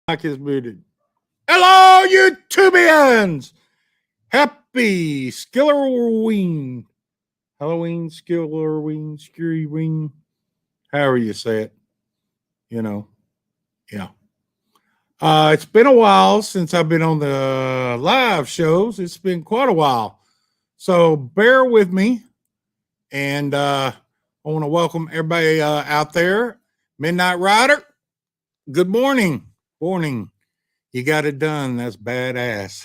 Mic is muted. Hello, YouTubians! Happy Skillerween. Halloween, Skillerween, Skirryween. However you say it. You know, yeah. It's been a while since I've been on the live shows. It's been quite a while. So bear with me. And I want to welcome everybody out there. Midnight Rider, good morning. Morning. You got it done. That's badass.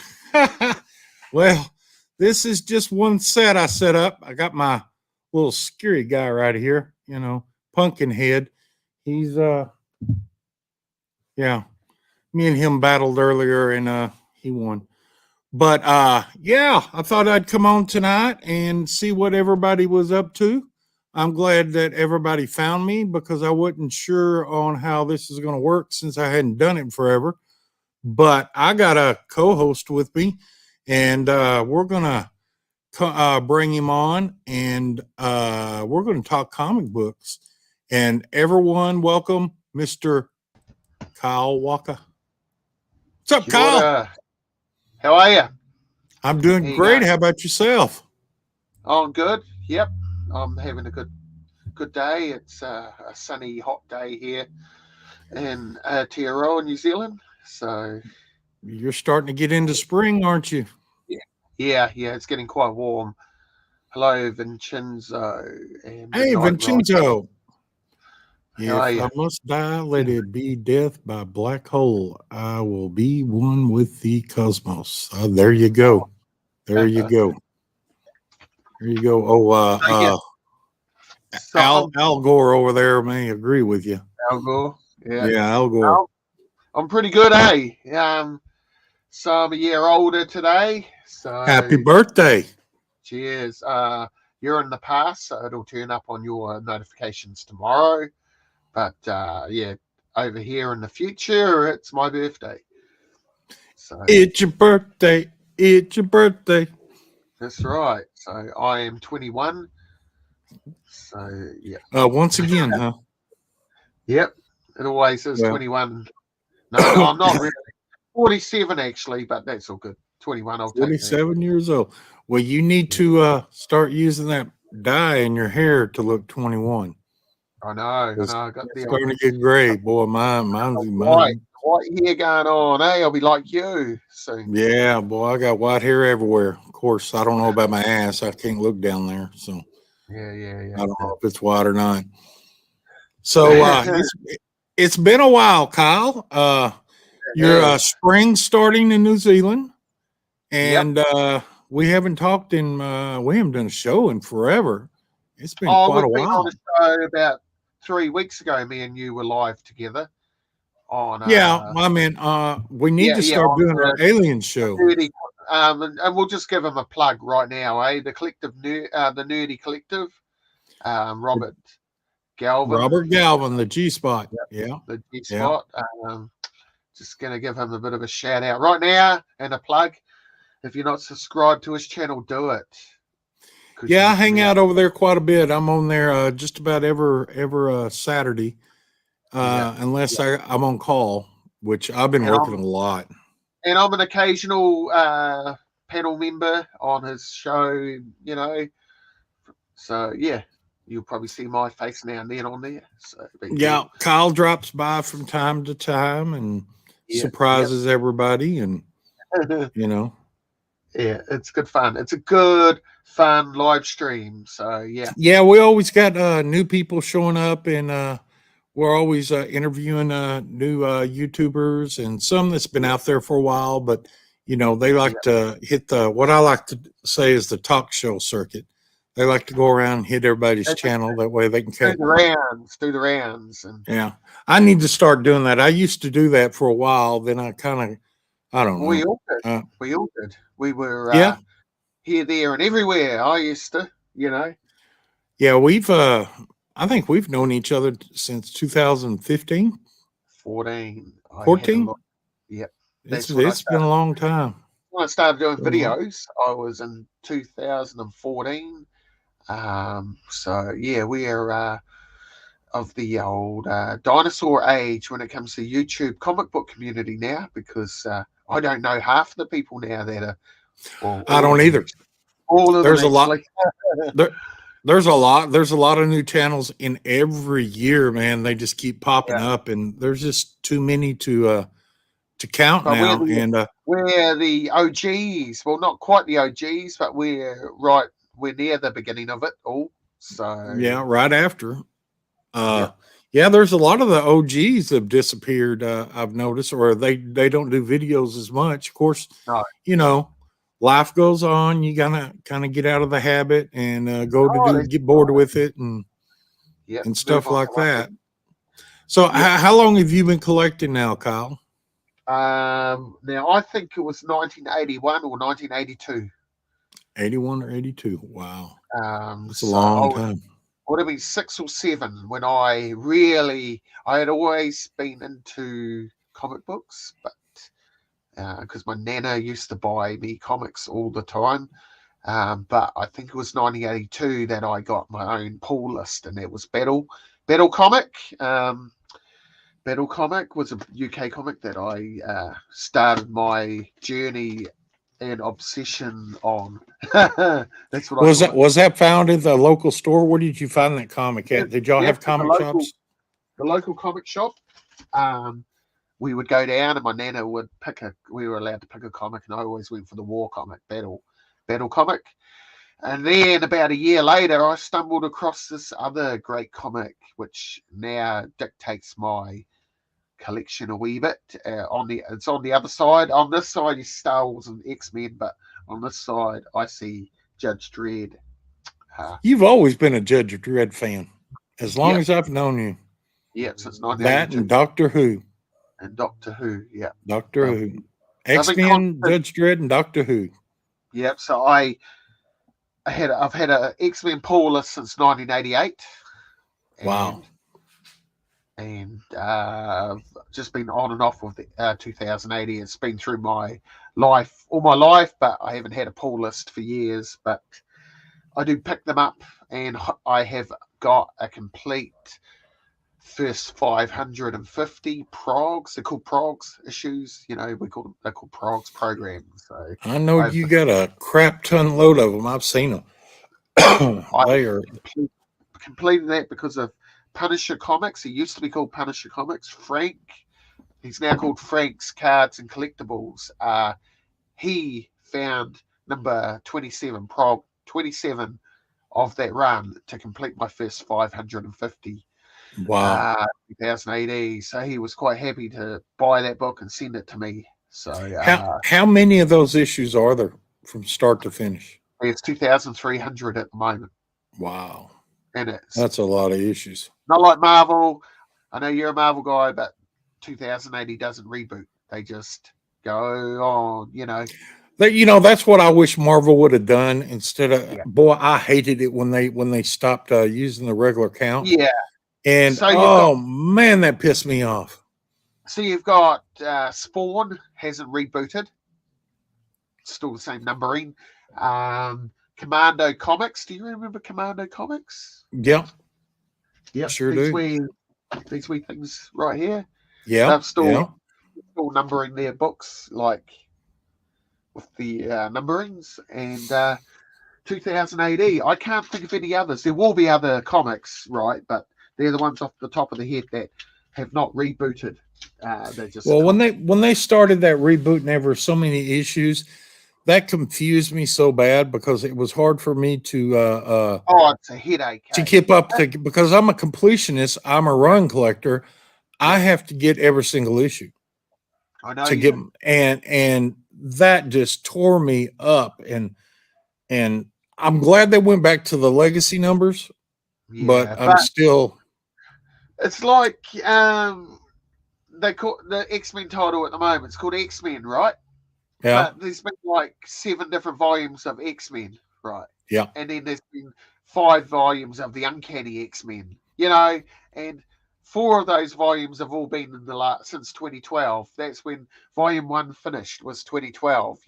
Well, this is just one set I set up. I got my little scary guy right here, Pumpkinhead. He's yeah. Me and him battled earlier and he won. But yeah, I thought I'd come on tonight and see what everybody was up to. I'm glad that everybody found me because I wasn't sure on how this is going to work since I hadn't done it forever. But I got a co-host with me, and we're gonna bring him on, and we're gonna talk comic books. And everyone, welcome Mr. Kyle Walker. What's up, Kyle? How are you? I'm doing great. How about yourself? Oh, good. Yep, I'm having a good day. It's a sunny, hot day here in Aotearoa, New Zealand. So you're starting to get into spring, aren't you? Yeah. It's getting quite warm. Hello, Vincenzo. And hey, Vincenzo. If I must die, let it be death by black hole. I will be one with the cosmos. There you go. There you go. There you go. Oh, Al Gore over there may agree with you. Al Gore. Yeah, Al Gore. I'm pretty good, eh? So I'm a year older today. So happy birthday. Cheers. You're in the past, so it'll turn up on your notifications tomorrow. But yeah, over here in the future, it's my birthday. So it's your birthday. It's your birthday. That's right. So I am 21. So yeah. Once again, huh? Yep. It always is 21. No, I'm not really. 47 actually, but that's all good. 21. I'll 47 years old. Well, you need to start using that dye in your hair to look 21. I know. I got it's starting to get gray, boy. Mine's white hair going on. Hey, I'll be like you soon. Yeah, boy, I got white hair everywhere. Of course, I don't know about my ass. I can't look down there, so yeah. I don't know if it's white or not. So it's been a while, Kyle. Your spring starting in New Zealand, and we haven't talked in. We haven't done a show in forever. It's been quite a while. On a show about 3 weeks ago. Me and you were live together. On I mean, we need to start doing our alien show. And we'll just give them a plug right now, the collective, the Nerdy Collective, Robert Galvin, the G Spot, the G Spot. Just gonna give him a bit of a shout out right now and a plug. If you're not subscribed to his channel, do it. Yeah, I hang out over there quite a bit. I'm on there just about every Saturday. Unless I'm on call, which I've been working a lot. And I'm an occasional panel member on his show, So, yeah, you'll probably see my face now and then on there. So, yeah, Kyle drops by from time to time and surprises everybody. And, Yeah, it's good fun. It's a good, fun live stream. So, yeah. Yeah, we always got new people showing up and we're always interviewing new YouTubers and some that's been out there for a while, but they like to hit what I like to say is the talk show circuit. They like to go around and hit everybody's channel. That way they can do the rounds. And yeah, I need to start doing that. I used to do that for a while. Then I don't know. We all did. We were here, there, and everywhere. I used to, Yeah, we've I think we've known each other since 2015. 14. Yep. It's been a long time. When I started doing videos, I was in 2014. So yeah, we are old dinosaur age when it comes to YouTube comic book community now, because I don't know half of the people now that are, well, I don't either. all of them There's a lot. actually. There, there's a lot. There's a lot of new channels in every year, man. They just keep popping Yeah. up, and there's just too many to count But now. we're the OGs. Well, not quite the OGs, but we're near the beginning of it all. So yeah, right after. Yeah. Yeah, there's a lot of the OGs have disappeared. I've noticed, or they don't do videos as much. Of course, No. you know, life goes on. You gotta kind of get out of the habit and get bored with it and stuff move on like to one that. So, how long have you been collecting now, Kyle? Now I think it was 1981 or 1982. 81 or 82. Wow, that's a So long time. Would have been 6 or 7 when I had always been into comic books, but because my nana used to buy me comics all the time. But I think it was 1982 that I got my own pull list, and it was Battle Comic. Battle Comic was a UK comic that I started my journey and obsession on. That's what was that found in the local store? Where did you find that comic at? Did y'all have comic shops? The local comic shop. We would go down, and my nana would we were allowed to pick a comic, and I always went for the war comic, Battle Comic. And then about a year later, I stumbled across this other great comic, which now dictates my collection a wee bit. It's on the other side. On this side is Star Wars and X-Men, but on this side I see Judge Dredd. You've always been a Judge Dredd fan, as long as I've known you. Yeah, since 1982. That and Doctor Who. Doctor Who. Who. X-Men, Judge Dredd, and Doctor Who. Yep. So I've had a X-Men pull list since 1988. Wow. And I've just been on and off with the 2080. It's been through my life, all my life, but I haven't had a pull list for years. But I do pick them up, and I have got a complete first 550 progs. They're called progs issues. They're called progs programs. So I know you got a crap ton load of them. I've seen them. They are completed that because of Punisher Comics. He used to be called Punisher Comics. Frank, he's now called Frank's Cards and Collectibles. He found number 27 of that run to complete my first 550. Wow. 2080. So he was quite happy to buy that book and send it to me. So how many of those issues are there from start to finish? It's 2,300 at the moment. Wow. And that's a lot of issues. Not like Marvel. I know you're a Marvel guy, but 2080 doesn't reboot. They just go on, That's what I wish Marvel would have done instead of. Boy, I hated it when they stopped using the regular count. Yeah. And man, that pissed me off. So you've got Spawn hasn't rebooted. Still the same numbering. Commando Comics. Do you remember Commando Comics? Yeah. Yeah, sure do. These wee things right here. Yeah. They're still numbering their books, like with the numberings. And 2080, I can't think of any others. There will be other comics, right? But they're the ones off the top of the head that have not rebooted. They're just when they started that reboot and there were so many issues, that confused me so bad because it was hard for me to it's a headache to keep up because I'm a completionist. I'm a run collector. I have to get every single issue. I know to get and that just tore me up. And I'm glad they went back to the legacy numbers, but I'm still. It's like they call the X-Men title at the moment. It's called X-Men, right? Yeah. But there's been like 7 different volumes of X-Men, right? Yeah. And then there's been 5 volumes of the Uncanny X-Men, and 4 of those volumes have all been in the since 2012. That's when volume 1 finished, was 2012,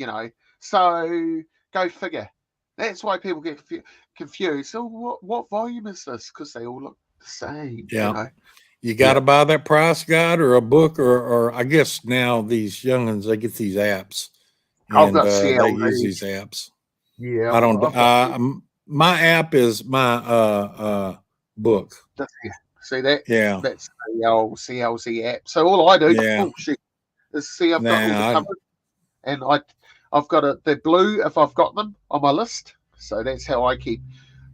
So go figure. That's why people get confused. So what volume is this? Because they all look the same. Yeah. You know? You got to buy that price guide or a book, or I guess now these youngins, they get these apps I've and got they use CLV. these apps. Yeah, I don't, I've got my app is my book. see that Yeah. that's the old CLZ app. So all I do, Yeah. is see I've got all the Nah, covers, and I've got they're blue if I've got them on my list. So that's how I keep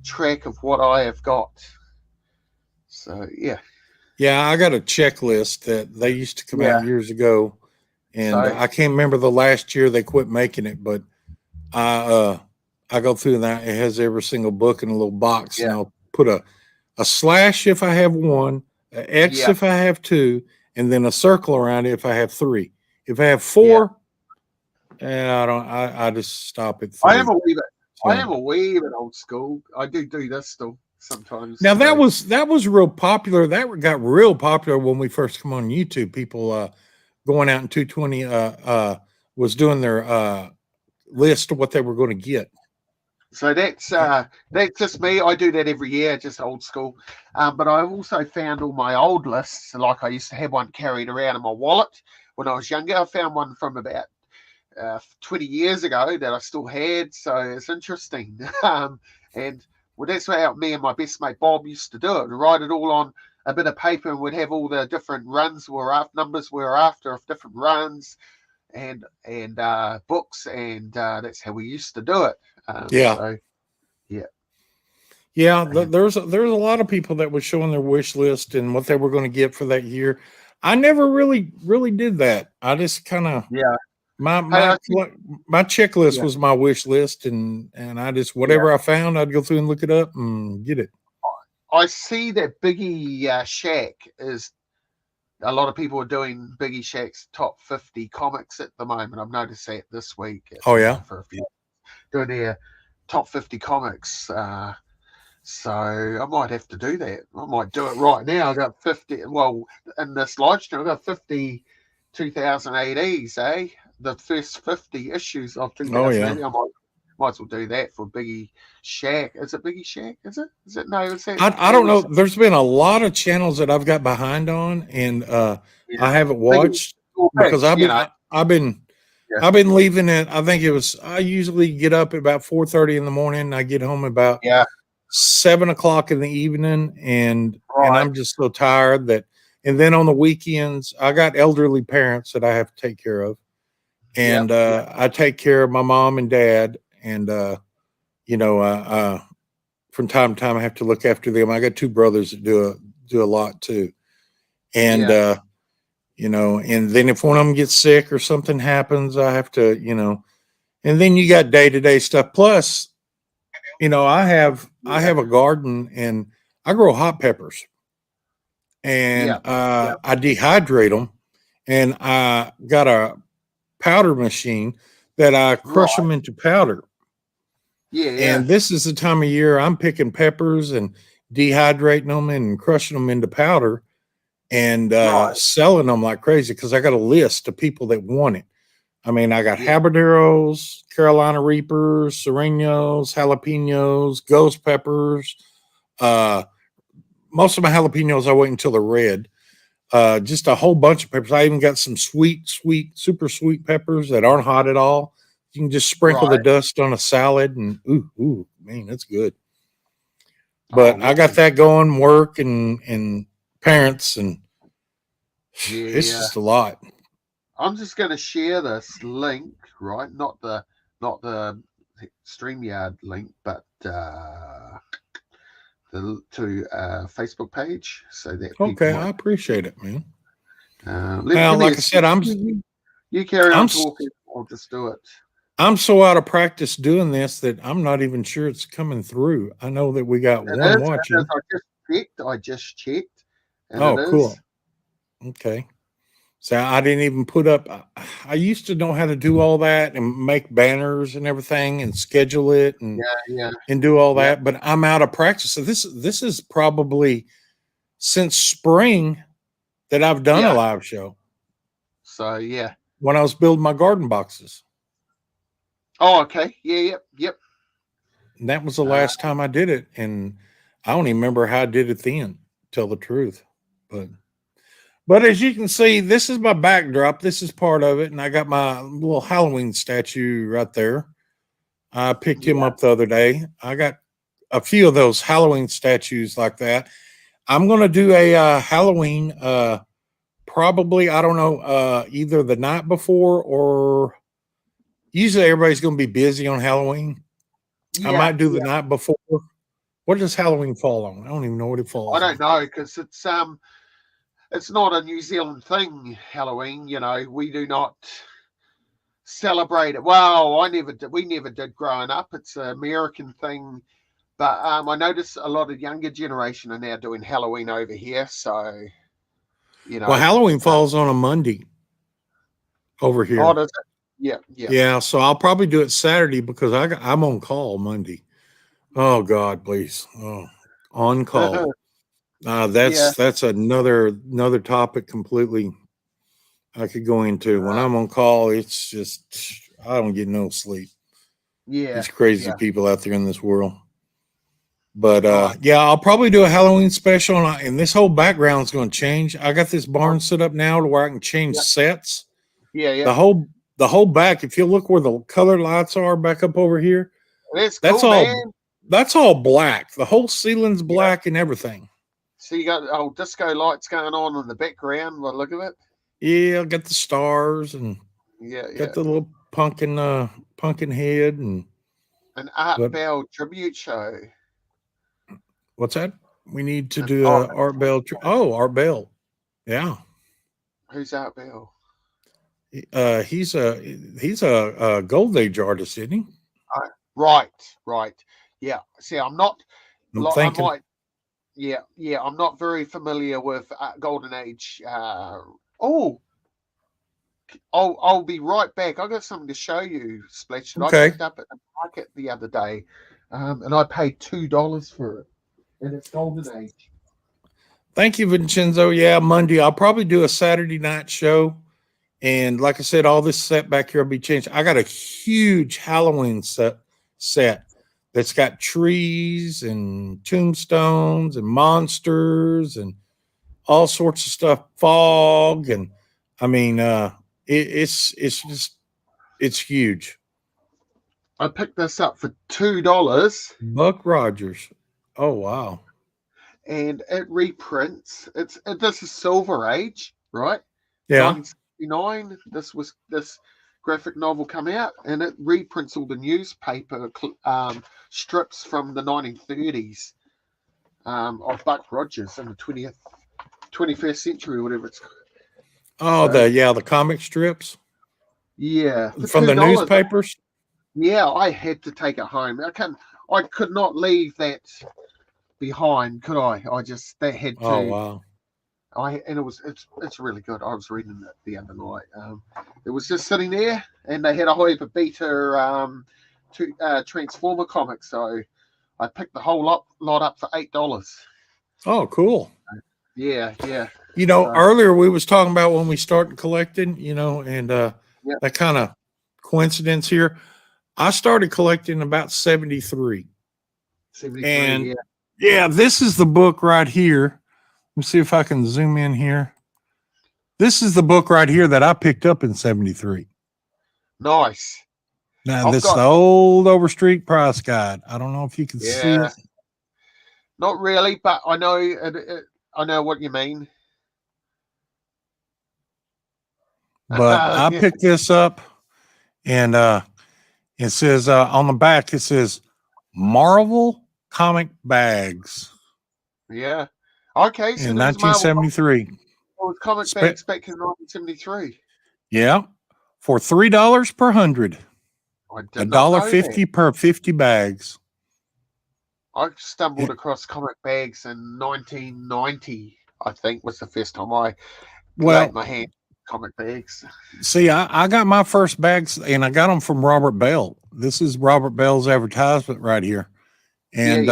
track of what I have got. So yeah. yeah, I got a checklist that they used to come out years ago, and So I can't remember the last year they quit making it, but I go through that. It has every single book in a little box, and I'll put a slash if I have one, an X if I have two, and then a circle around it if I have three. If I have four, I just stop at three. I am a wee bit. I am a wee bit old school. I do this still sometimes. Now that was real popular. That got real popular when we first come on YouTube. People going out in 220 was doing their list of what they were going to get. So that's just me. I do that every year, just old school. But I've also found all my old lists. Like I used to have one carried around in my wallet when I was younger. I found one from about 20 years ago that I still had. So it's interesting. And well, that's how me and my best mate Bob used to do it. We'd write it all on a bit of paper, and we'd have all the different runs numbers we were after of different runs and books, and that's how we used to do it. So, there's a lot of people that was showing their wish list and what they were going to get for that year. I never really did that. I just kind of my checklist was my wish list, and I just whatever I found, I'd go through and look it up and get it. I see that Biggie Shack is a lot of people are doing Biggie Shack's top 50 comics at the moment. I've noticed that this week. For a few doing their top 50 comics. So I might have to do that. I might do it right now. I got 50. Well, in this live stream, I got 50 2008s, eh? The first 50 issues of 2008. I might as well do that for Biggie Shack. Is it Biggie Shack? Is it? No, is it? I don't know. There's been a lot of channels that I've got behind on, and I haven't watched because I've been leaving it. I think I usually get up at about 4:30 in the morning. I get home about 7 o'clock in the evening, and I'm just so tired that. And then on the weekends, I got elderly parents that I have to take care of, and I take care of my mom and dad, and from time to time I have to look after them. I got two brothers that do a lot too, and and then if one of them gets sick or something happens, I have to, and then you got day-to-day stuff. Plus, I have a garden and I grow hot peppers, and I dehydrate them, and I got a powder machine that I crush them into powder. And this is the time of year I'm picking peppers and dehydrating them and crushing them into powder and selling them like crazy because I got a list of people that want it. I mean, I got habaneros, Carolina Reapers, serranos, jalapenos, ghost peppers. Most of my jalapenos I wait until they're red. Just a whole bunch of peppers. I even got some sweet, super sweet peppers that aren't hot at all. You can just sprinkle the dust on a salad, and ooh, man, that's good. But I got that going, work and parents, and it's just a lot. I'm just going to share this link, right? Not the StreamYard link, but to Facebook page, so that I appreciate it, man. Now, like I said, you carry on talking. I'll just do it. I'm so out of practice doing this that I'm not even sure it's coming through. I know that we got one watching. I just checked. Oh, cool. Okay. So I didn't even put up. I used to know how to do all that and make banners and everything and schedule it and do all that. But I'm out of practice. So this is probably since spring that I've done a live show. So when I was building my garden boxes. Oh, okay. Yep. And that was the last time I did it, and I don't even remember how I did it then. tell the truth. But as you can see, this is my backdrop. This is part of it, and I got my little Halloween statue right there. I picked him Yeah. up the other day. I got a few of those Halloween statues like that. I'm going to do a Halloween, probably, I don't know, either the night before or usually everybody's going to be busy on Halloween. I might do the night before. What does Halloween fall on? I don't even know what it falls I don't on. know because it's not a New Zealand thing. Halloween, we do not celebrate it. Well, we never did growing up. It's an American thing, but I notice a lot of younger generation are now doing Halloween over here. So, Well, Halloween falls on a Monday over here. Oh, does it? Yeah. Yeah, so I'll probably do it Saturday because I'm on call Monday. Oh God, please. Oh, on call. That's another topic completely I could go into. When I'm on call, it's just I don't get no sleep. Yeah. These crazy people out there in this world. But I'll probably do a Halloween special, and this whole background is going to change. I got this barn set up now to where I can change sets. Yeah. The whole back. If you look where the color lights are back up over here, that's all. Man. That's all black. The whole ceiling's black and everything. So you got old disco lights going on in the background. Well, look at it. Yeah, I got the stars and got the little pumpkin head and an Art Bell tribute show. What's that? We need to do a Art Bell. Art Bell. Yeah. Who's Art Bell? He's a Gold Age artist, isn't he? Right. Yeah. See, I'm not. I'm thinking. I'm not very familiar with Golden Age. I'll be right back. I got something to show you, Splash. Okay. I picked up at the market the other day, and I paid $2 for it, and it's Golden Age. Thank you, Vincenzo. Yeah, Monday. I'll probably do a Saturday night show, and like I said, all this set back here will be changed. I got a huge Halloween set that's got trees and tombstones and monsters and all sorts of stuff, fog, and I mean, it's huge. I picked this up for $2. Buck Rogers. Oh wow! And it reprints. This is Silver Age, right? Yeah. 1969. This graphic novel come out, and it reprints all the newspaper strips from the 1930s of Buck Rogers in the 21st century, or whatever it's called. Oh, the comic strips. Yeah, from the newspapers. Yeah, I had to take it home. I could not leave that behind, could I? That had to. Oh wow. It's really good. I was reading it the other night. It was just sitting there, and they had a Hoiber Beta Transformer comic, so I picked the whole lot up for $8. Oh, cool. Yeah. Earlier we was talking about when we started collecting, and that kind of coincidence here. I started collecting about 73. 73, and this is the book right here. Let me see if I can zoom in here. This is the book right here that I picked up in 73. Nice. Now, this is the old Overstreet price guide. I don't know if you can see it. Not really, but I know I know what you mean. But I picked this up, and it says on the back, it says Marvel comic bags. Yeah. Okay. So in 1973. It was comic bags back in 1973. Yeah. For $3 per 100. $1.50 per 50 bags. I stumbled across comic bags in 1990, I think, was the first time I laid my hand on comic bags. See, I got my first bags, and I got them from Robert Bell. This is Robert Bell's advertisement right here. And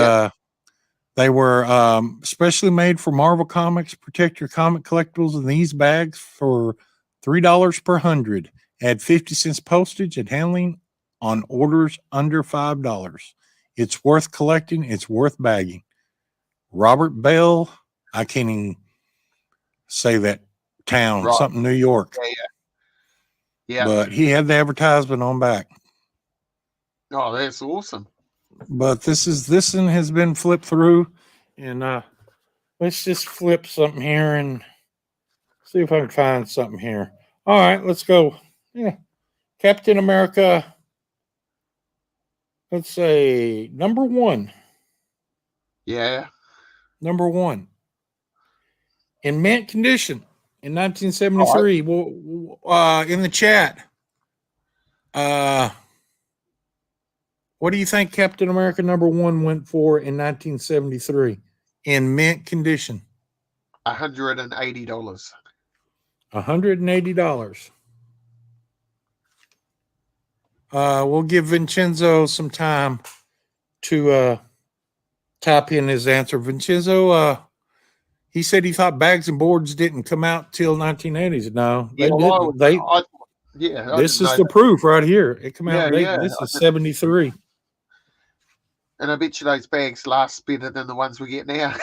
they were specially made for Marvel Comics. Protect your comic collectibles in these bags for $3 per 100. Add 50 cents postage and handling on orders under $5. It's worth collecting. It's worth bagging. Robert Bell I can't even say that town, Right. something New York. Yeah. But he had the advertisement on back. Oh, that's awesome. But this one has been flipped through, and let's just flip something here and see if I can find something here. All right, let's go. Yeah, Captain America. Let's say number one. Yeah. Number one. In mint condition in 1973. Well, in the chat, what do you think Captain America number one went for in 1973 in mint condition? $180. $180. We'll give Vincenzo some time to type in his answer. Vincenzo, he said he thought Bags and Boards didn't come out till 1980s. No, they didn't. This is the proof right here. It came out. This is 73. And I bet you those bags last better than the ones we get now.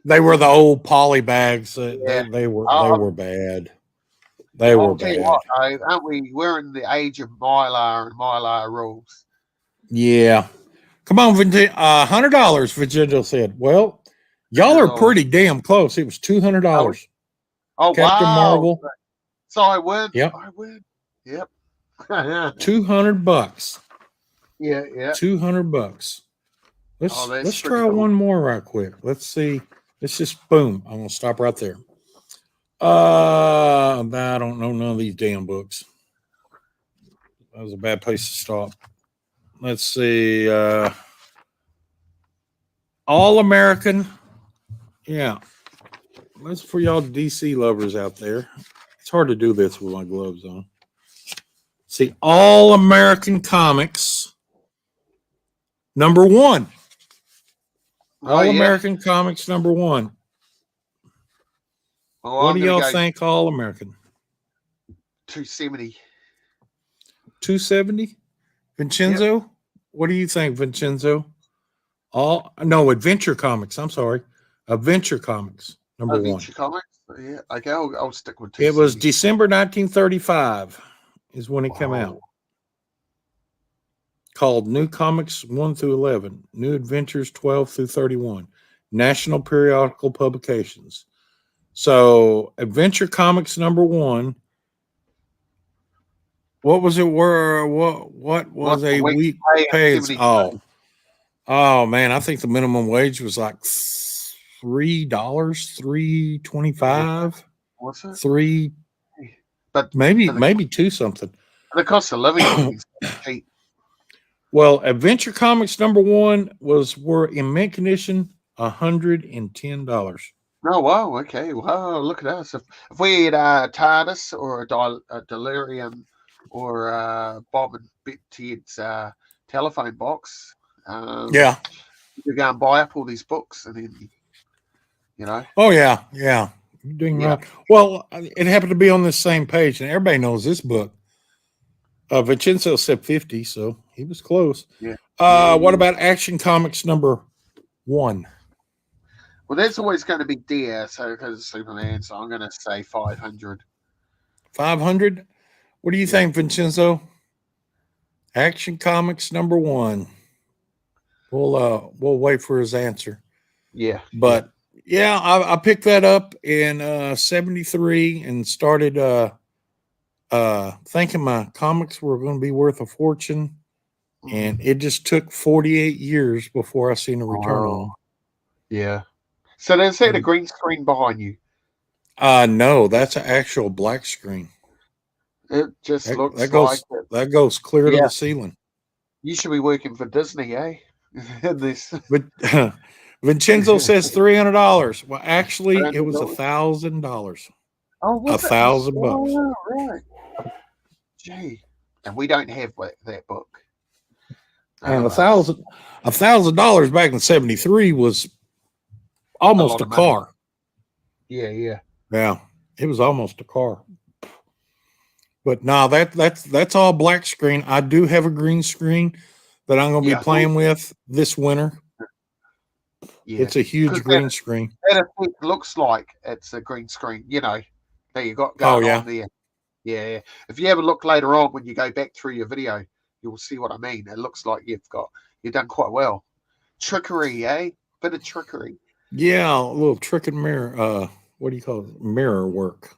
They were the old poly bags. They were bad. They were bad. What, aren't we? We're in the age of Mylar and Mylar rules. Yeah. Come on, $100, Vincenzo said. Well, y'all are pretty damn close. It was $200. Oh, Captain Marvel. So I win. Yep. I win. Yep. $200. Yeah. $200. Let's try cool. one more right quick. Let's see. Let's just boom. I'm gonna stop right there. I don't know none of these damn books. That was a bad place to stop. Let's see. All American. Yeah. That's for y'all DC lovers out there. It's hard to do this with my gloves on. See, All American Comics. Number one. All American Comics number one. What do y'all think? All American. 270. 270. Vincenzo, yep. What do you think, Vincenzo? Adventure Comics. I'm sorry, Adventure Comics number one. Adventure Comics. Yeah. Okay, I'll stick with 270. It was December 1935 is when it came out. Called New Comics 1 through 11, New Adventures 12 through 31, National Periodical Publications. So Adventure Comics number one. What was it? What was a week pay? Oh man, I think the minimum wage was like $3, $3.25. What's it? $3, but maybe $2 something. The cost of living is cheap. Well, Adventure Comics number one were in mint condition $110. Oh wow, okay, wow! Look at us. If we had TARDIS or a Delirium or Bob and Ted's telephone box, you go and buy up all these books, and then Oh yeah. You're doing right. Well, it happened to be on this same page, and everybody knows this book. Vincenzo said 50, so he was close. Yeah. What about Action Comics number one? Well, that's always going to be dear, so because of Superman, so I'm going to say 500. 500? What do you think, Vincenzo? Action Comics number one. We'll wait for his answer. Yeah. But I picked that up in 73 and started thinking my comics were going to be worth a fortune, and it just took 48 years before I seen a return on them. Yeah. So there's a green screen behind you. No, that's an actual black screen. It just looks that goes clear to the ceiling. You should be working for Disney, eh? This. But Vincenzo says $300. Well, actually, it was $1,000. Oh, $1,000. Oh, right. Gee, and we don't have that book. And $1,000 back in '73 was almost a car. Yeah. It was almost a car. But no, that's all black screen. I do have a green screen that I'm going to be playing with this winter. Yeah, It's a huge 'cause green screen. that effect looks like it's a green screen, that you got Oh going yeah. on there. Yeah, yeah. If you have a look later on when you go back through your video, you'll see what I mean. It looks like you've done quite well. Trickery, eh? Bit of trickery. Yeah, a little trick and mirror. What do you call it? Mirror work.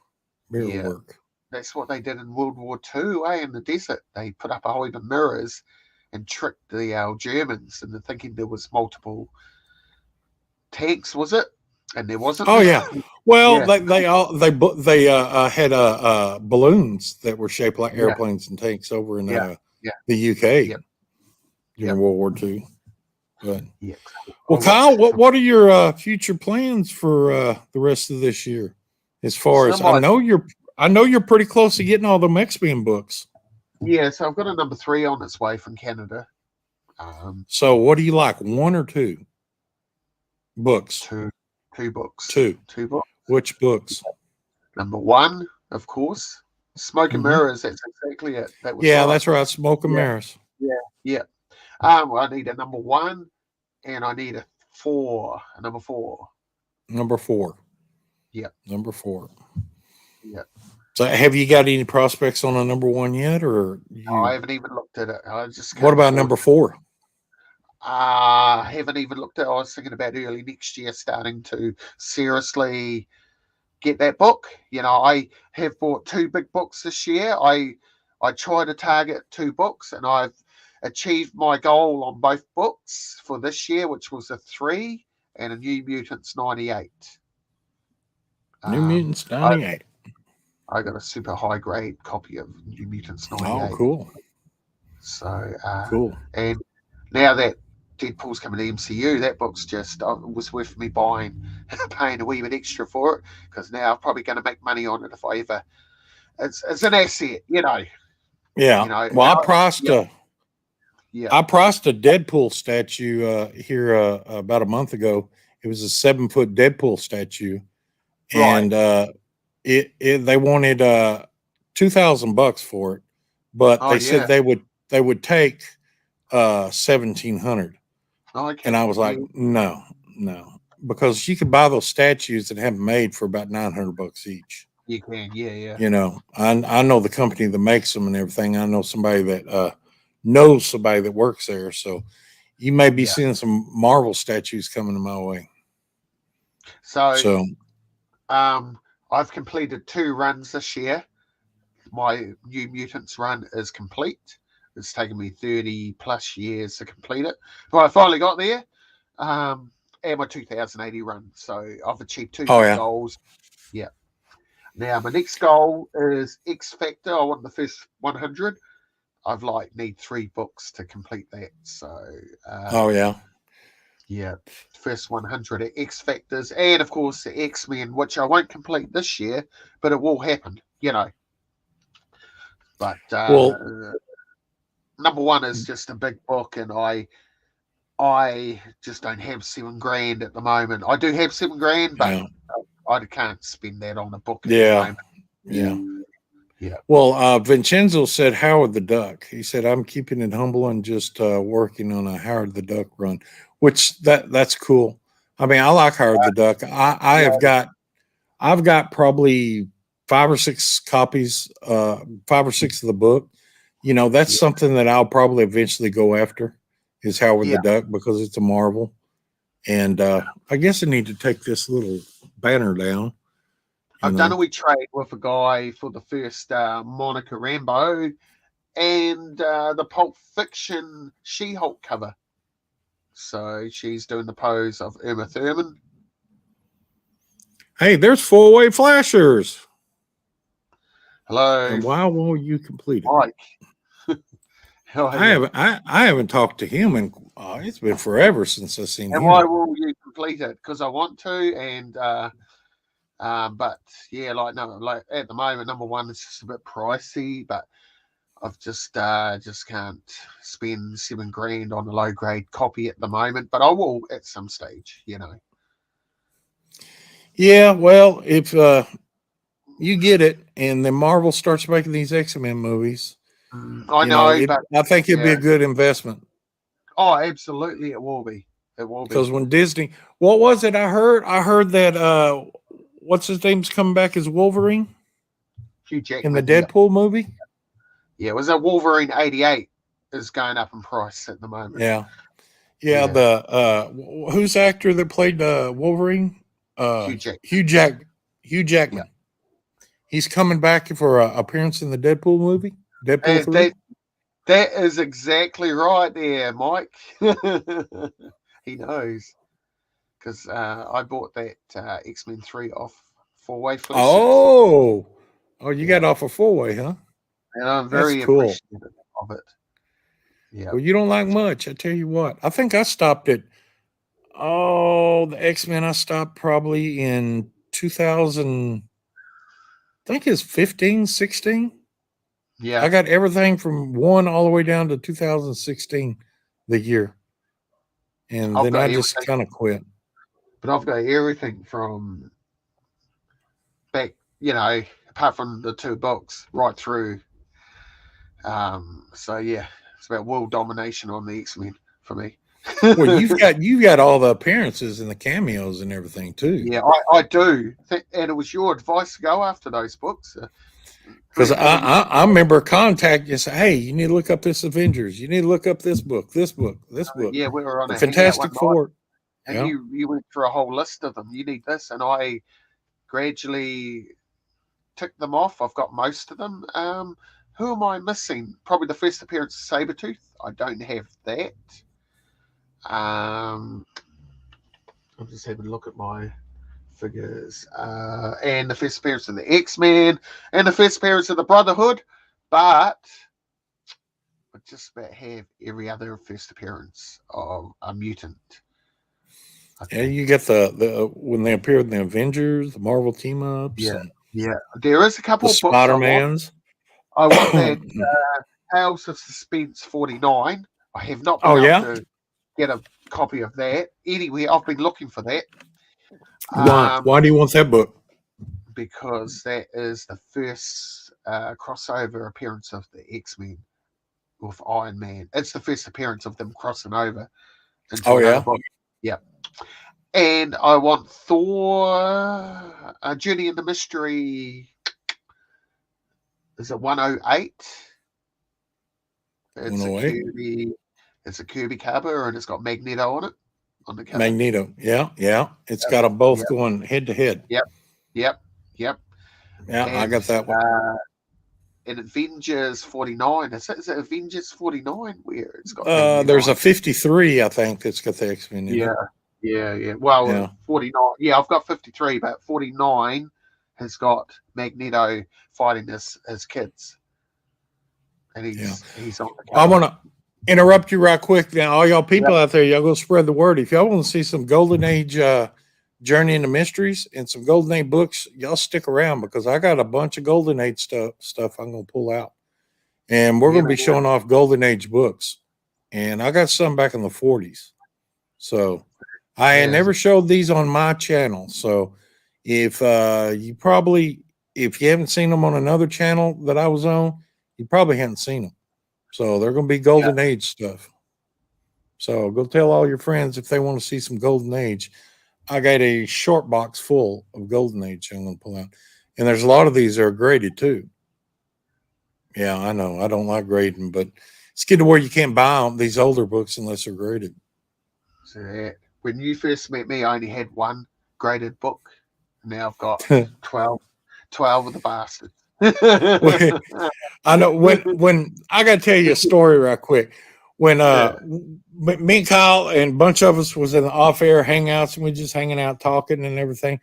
Mirror Yeah, work. that's what they did in World War II, eh? In the desert, they put up a whole heap of mirrors and tricked the Germans into thinking there was multiple tanks. Was it? And there wasn't. Oh yeah. Well, Yeah, they had balloons that were shaped like yeah, airplanes and tanks over in yeah, yeah, the UK yeah, yeah, during World War II. But yeah. well, I Kyle, watched it. what are your future plans for the rest of this year? As far So as I know you're pretty close to getting all the X-Men books. yeah, so I've got a number 3 on its way from Canada. So what do you like? One or two books? Two books. Two. Two books. Which books? Number 1, of course, Smoke and Mhm. Mirrors. That's exactly it. That was Yeah, right. that's right. Smoke and Yeah. Mirrors. Yeah. I need a number 1, and I need a number 4. Number 4. Yeah. Number 4. Yeah. So have you got any prospects on a number 1 yet, or I haven't even looked at it. I just what can't about afford number it. 4? I haven't even looked at it. I was thinking about early next year starting to seriously get that book. I have bought 2 big books this year. I try to target 2 books, and I've achieved my goal on both books for this year, which was a 3 and a New Mutants 98. New Mutants I, 98. I got a super high grade copy of New Mutants 98. Oh, cool. So, Cool. and now that Deadpool's coming to MCU, that book's just was worth me paying a wee bit extra for it, because now I'm probably going to make money on it if I ever. It's an asset, Yeah. Well, I priced yeah. I priced a Deadpool statue here about a month ago. It was a 7-foot Deadpool statue, and they wanted $2,000 for it, but they said they would take 1,700. Okay. And I was like, no, because you could buy those statues that have them made for about $900 each. You can, yeah. I know the company that makes them and everything. I know somebody that knows somebody that works there, so you may be seeing some Marvel statues coming my way. So I've completed 2 runs this year. My New Mutants run is complete. It's taken me 30 plus years to complete it, but I finally got there. And my 2080 run, so I've achieved 2 goals. Yeah. Now my next goal is X Factor. I want the first 100. I've need 3 books to complete that. So yeah, first 100 X Factors, and of course the X-Men, which I won't complete this year, but it will happen. But number 1 is just a big book, and I just don't have $7,000 at the moment. I do have $7,000, but I can't spend that on a book at the moment. Yeah. Well, Vincenzo said Howard the Duck. He said, I'm keeping it humble and just working on a Howard the Duck run, which that's cool. I mean, I like Howard the Duck. I've got probably 5 or 6 copies, 5 or 6 of the book. That's something that I'll probably eventually go after, is Howard the Duck, because it's a Marvel. And I guess I need to take this little banner down. I've done a wee trade with a guy for the first Monica Rambeau and the Pulp Fiction She-Hulk cover. So she's doing the pose of Uma Thurman. Hey, there's 4-way flashers. Hello. And why won't you complete it? Mike. I haven't talked to him, and it's been forever since I've seen him. And why will you complete it? Because I want to, and but yeah, at the moment, number 1 is just a bit pricey, but I've just can't spend $7,000 on a low grade copy at the moment, but I will at some stage, Yeah, well, if you get it, and then Marvel starts making these X-Men movies, I know, but I think it'd be a good investment. Oh, absolutely, it will be. It will be. Because when Disney, what was it? I heard that what's his name's coming back as Wolverine Hugh in Jackman. the Deadpool movie. Yeah, was that Wolverine 88 is going up in price at the moment. Yeah. Yeah. The who's the actor that played Wolverine? Hugh Jackman. Hugh Jackman. Yeah. He's coming back for an appearance in the Deadpool movie. Deadpool 3. That is exactly right there, Mike. He knows. Because I bought that X-Men 3 off 4-way flash. Oh, you got off a 4-way, huh? And I'm very cool. appreciative of it. Yeah. Well, you don't like much. I tell you what. I think I stopped at the X-Men. I stopped probably in 2000. I think it's 15, 16. Yeah. I got everything from 1 all the way down to 2016, the year. And then I just kind of quit. But I've got everything from back, apart from the 2 books, right through. So yeah, it's about world domination on the X-Men for me. Well, you've got all the appearances and the cameos and everything too. Yeah, I do. And it was your advice to go after those books. Because I remember contacting you, say, hey, you need to look up this Avengers. You need to look up this book, this book, this book. Yeah, we were on a Fantastic Four. And you went through a whole list of them. You need this. And I gradually ticked them off. I've got most of them. Who am I missing? Probably the first appearance of Sabretooth. I don't have that. I'm just having a look at my figures. And the first appearance of the X-Men and the first appearance of the Brotherhood. But I just about have every other first appearance of a mutant. Yeah, you get the when they appeared in the Avengers, the Marvel team ups. Yeah. There is a couple of books. Spider-Mans. I want that Tales of Suspense 49. I have not been able to get a copy of that. Anyway, I've been looking for that. Why do you want that book? Because that is the first crossover appearance of the X-Men with Iron Man. It's the first appearance of them crossing over. Book. Yeah. And I want Thor, Journey into Mystery. Is it 108? It's a Kirby cover, and it's got Magneto on it. On the cover. Magneto, yeah. It's got them both going head to head. Yep. Yeah, and I got that one. And Avengers 49. Is it Avengers 49 where it's got? There's a 53, I think, that's got the X-Men. Yeah. Well, 49. Yeah, I've got 53, but 49 has got Magneto fighting his kids, and he's on the cover. I want to interrupt you right quick. Now, all y'all people out there, y'all go spread the word. If y'all want to see some Golden Age Journey into Mysteries and some Golden Age books, y'all stick around because I got a bunch of Golden Age stuff I'm going to pull out. And we're going to be showing off Golden Age books. And I got some back in the 40s. So I had never showed these on my channel. So if you haven't seen them on another channel that I was on, you probably haven't seen them. So they're going to be Golden Age stuff. So go tell all your friends if they want to see some Golden Age. I got a short box full of Golden Age I'm going to pull out. And there's a lot of these that are graded too. Yeah, I know. I don't like grading, but it's getting to where you can't buy them, these older books unless they're graded. So when you first met me, I only had one graded book. Now I've got 12 of the bastards. I know when I got to tell you a story right quick. When me and Kyle and a bunch of us was in the off-air hangouts and we just hanging out talking and everything,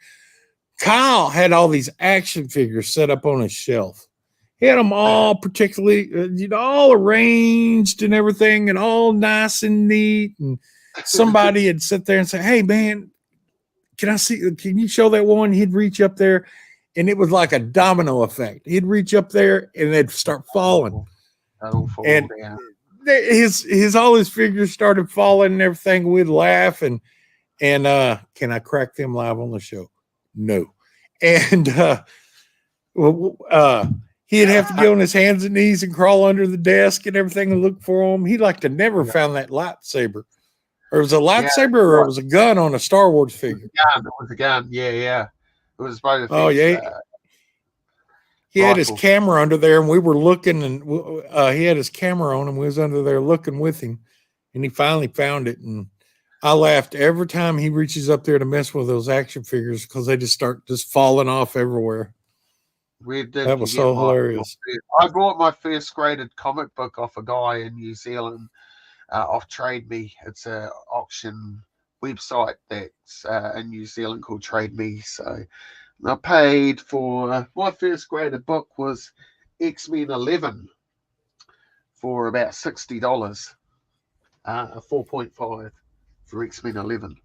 Kyle had all these action figures set up on his shelf. He had them all particularly, all arranged and everything and all nice and neat. And somebody had sit there and say, hey, man, can you show that one? He'd reach up there and it was like a domino effect. He'd reach up there and they'd start falling. And all his figures started falling and everything. We'd laugh and can I crack them live on the show? No. And he'd have to get on his hands and knees and crawl under the desk and everything and look for them. He like to never found that lightsaber Or it was a Yeah, lightsaber, or it was a gun on a Star Wars figure. gun. It was a gun. Yeah, yeah. It was Boba Oh Fett's yeah, he had his rifle. camera under there, and we were looking, and he had his camera on, and we was under there looking with him, and he finally found it. And I laughed every time he reaches up there to mess with those action figures because they just start just falling off everywhere. Where did That you was get so hilarious. I bought my first graded comic book off a guy in New Zealand off Trade Me. It's a auction website that's in New Zealand called Trade Me. So I paid for my first graded book was X-Men 11 for about $60, a 4.5 for X-Men 11.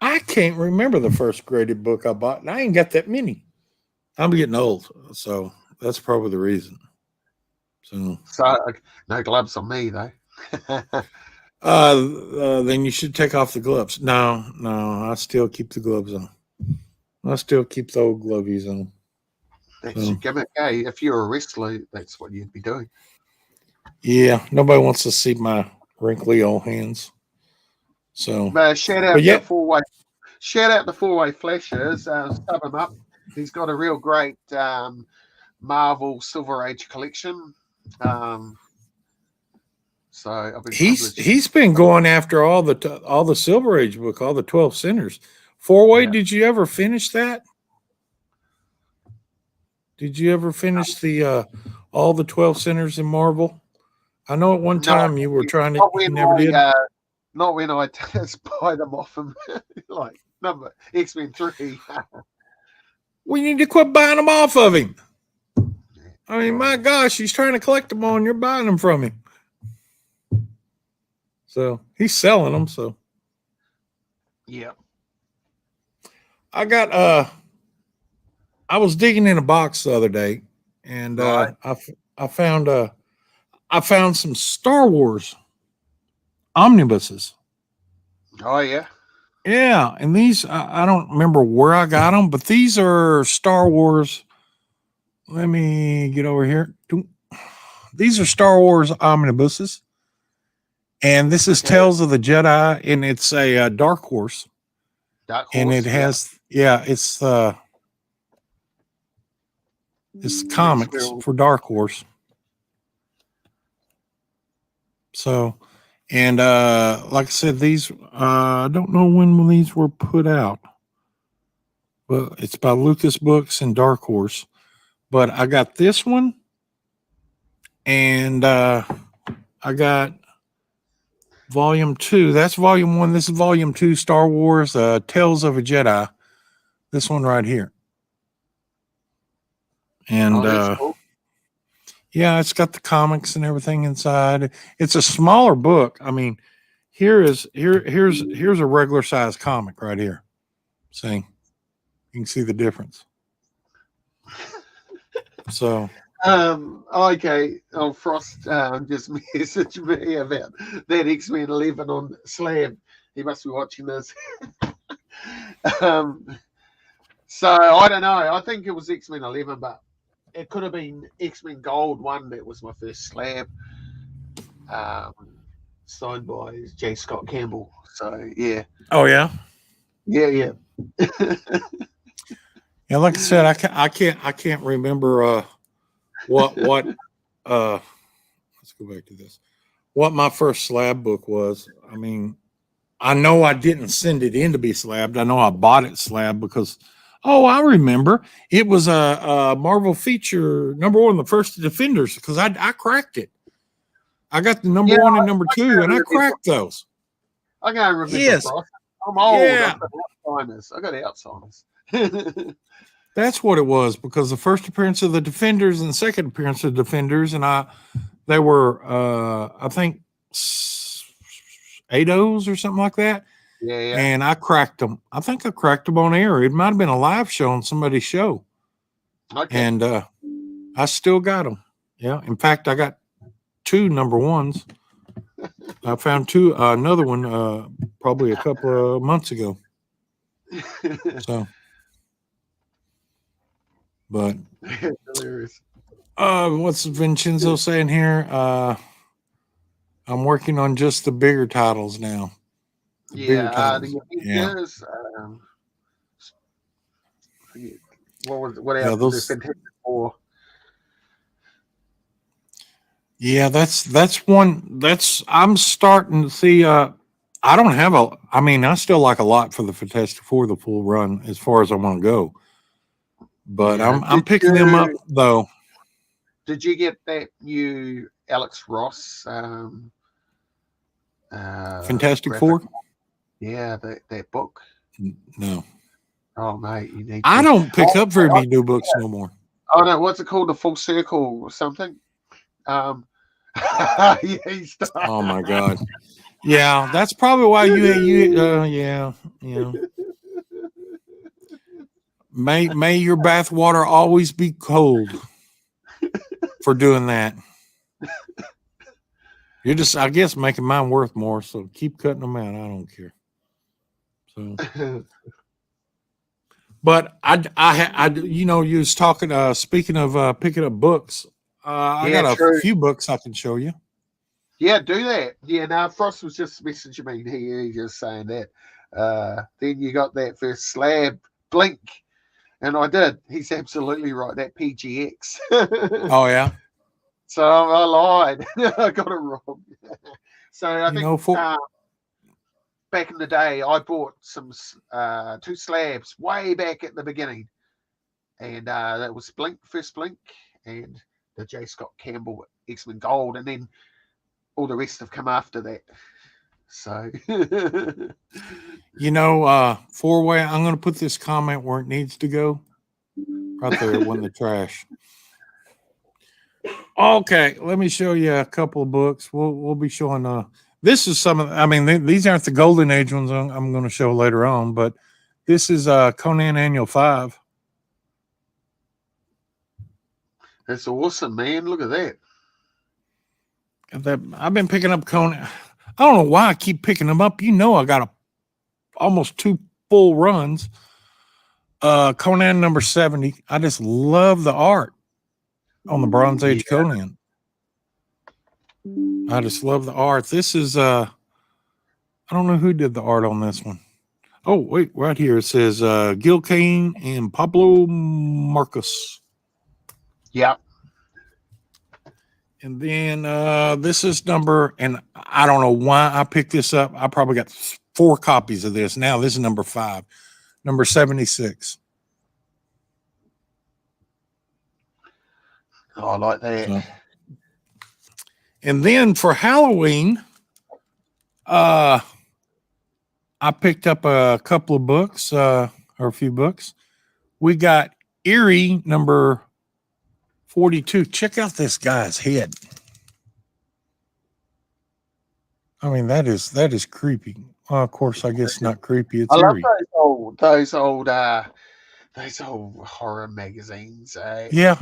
I can't remember the first graded book I bought, and I ain't got that many. I'm getting old, so that's probably the reason. So No gloves on me though. then you should take off the gloves. No, I still keep the gloves on. I still keep the old glovies on. That's your gimmick. Hey, if you're a wrestler, that's what you'd be doing. Yeah, nobody wants to see my wrinkly old hands. So shout out the four-way. Shout out the four-way flashes. Sub him up. He's got a real great Marvel Silver Age collection. So I've been he's been going after all the Silver Age book, all the 12 Sinners. Four-way. Yeah. Did you ever finish that? Did you ever finish the all the 12 Sinners in Marvel? I know at one time you were trying to. You never did. Not when I just buy them off them, like number X-Men 3. We need to quit buying them off of him. I mean, my gosh, he's trying to collect them all, and you're buying them from him. So he's selling them. So yeah, I got. I was digging in a box the other day, and I found some Star Wars omnibuses. Oh yeah. Yeah, and these I don't remember where I got them, but these are Star Wars. Let me get over here. These are Star Wars omnibuses, and this is Tales of the Jedi, and it's a Dark Horse. And it has it's comics for Dark Horse. So. And like I said, these I don't know when these were put out, but it's by Lucas Books and Dark Horse. But I got this one, and I got Volume 2. That's Volume 1. This is Volume 2, Star Wars Tales of a Jedi. This one right here. And cool. Yeah, it's got the comics and everything inside. It's a smaller book. I mean, here's a regular size comic right here. See, you can see the difference. So, okay. Frost just messaged me about that X-Men 11 on Slab. He must be watching this. So I don't know. I think it was X-Men 11, but it could have been X-Men Gold 1. That was my first slab. Signed by J. Scott Campbell. So yeah. Oh yeah. Yeah. Yeah, like I said, I can't remember what let's go back to this. What my first slab book was. I mean, I know I didn't send it in to be slabbed. I know I bought it slab because I remember. It was a Marvel feature #1, the first Defenders, because I cracked it. I got the number 1 and number 2, and I cracked those. I can't remember. Yes. I'm old. Yeah. I got Alzheimer's. That's what it was, because the first appearance of the Defenders and the second appearance of the Defenders, and they were I think 8-0s or something like that. Yeah. And I cracked them. I think I cracked them on air. It might have been a live show on somebody's show. Okay. And I still got them. Yeah. In fact, I got 2 number 1s. I found another one probably a couple of months ago. So, but hilarious. What's Vincenzo saying here? I'm working on just the bigger titles now. bigger Yeah, titles. the Yeah. Avengers. Forget- what Yeah, else is there? those. Fantastic Four. Yeah, that's one that's I'm starting to see. I don't have a. I mean, I still like a lot for the Fantastic Four, the full run, as far as I want to go. But Yeah. I'm picking them up though. Did you get that new Alex Ross Fantastic graphic? Four? Yeah, that book. No, Oh mate, you need I to. don't pick Oh, up very many new books no more. oh no, what's it called? The Full Circle or something? Um, yeah, he's Oh my god. Yeah, that's probably why you yeah, yeah. May your bath water always be cold for doing that. You're just, I guess, making mine worth more. So keep cutting them out. I don't care. So, but you know, you was talking. Speaking of picking up books, I yeah, got a true. few books I can show you. Yeah, do that. Yeah, now Frost was just messaging me. He just saying that. Then you got that first slab blink, and I did. He's absolutely right. That PGX. Oh yeah, So I lied. I got it wrong. So I you think know, for back in the day, I bought some two slabs way back at the beginning, and that was Blink, first Blink, and the J. Scott Campbell X-Men Gold, and then all the rest have come after that. So you know, four way. I'm going to put this comment where it needs to go, right there, when the trash. Okay, let me show you a couple of books. We'll be showing. This is some of. I mean, these aren't the Golden Age ones. I'm going to show later on, but this is Conan Annual 5. that's awesome, man. Look at that. That I've been picking up Conan. I don't know why I keep picking them up. You know, I got almost 2 full runs. Conan number 70. I just love the art on the Bronze Age Yeah. Conan. I just love the art. This is I don't know who did the art on this one. Oh, wait, right here it says Gil Kane and Pablo Marcos. Yeah. And then this is number, and I don't know why I picked this up. I probably got 4 copies of this. Now this is number 5, number 76. Oh, I like that. So, and then for Halloween, I picked up a couple of books, or a few books. We got Eerie number 42. Check out this guy's head. I mean, that is creepy. Well, of course, I guess not creepy. It's I love eerie. those old horror magazines. Yeah,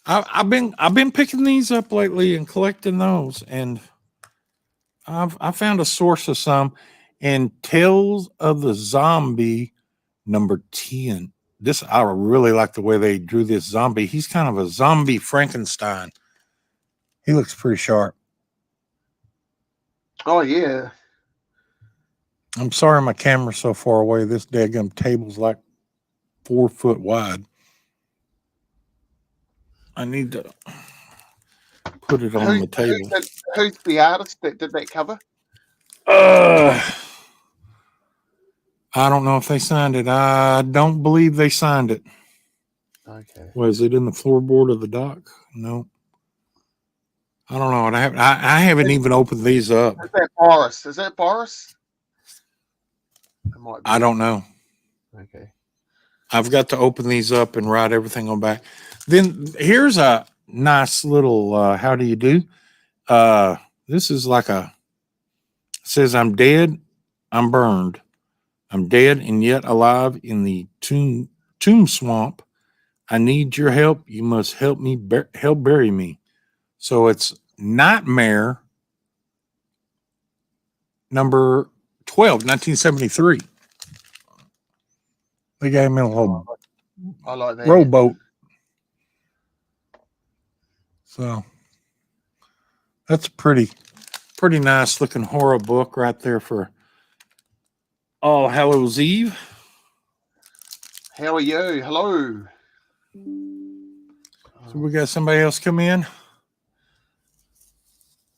I've been picking these up lately and collecting those, and I found a source of some. And Tales of the Zombie number 10. This, I really like the way they drew this zombie. He's kind of a zombie Frankenstein. He looks pretty sharp. Oh yeah. I'm sorry my camera's so far away. This daggum table's like 4 foot wide. I need to put it on the table. Who's the artist that did that cover? I don't know if they signed it. I don't believe they signed it. Okay. Was it in the floorboard of the dock? No. I don't know. I haven't even opened these up. Is that Boris? Is that Boris? It might be. I don't know. Okay. I've got to open these up and write everything on back. Then here's a nice little how do you do? This is like it says, I'm dead, I'm burned. I'm dead and yet alive in the tomb swamp. I need your help. You must help me help bury me. So it's Nightmare number 12, 1973. They gave me a little I like that. rowboat. So that's a pretty nice looking horror book right there for All Hallows Eve. How are you? Hello. So we got somebody else come in.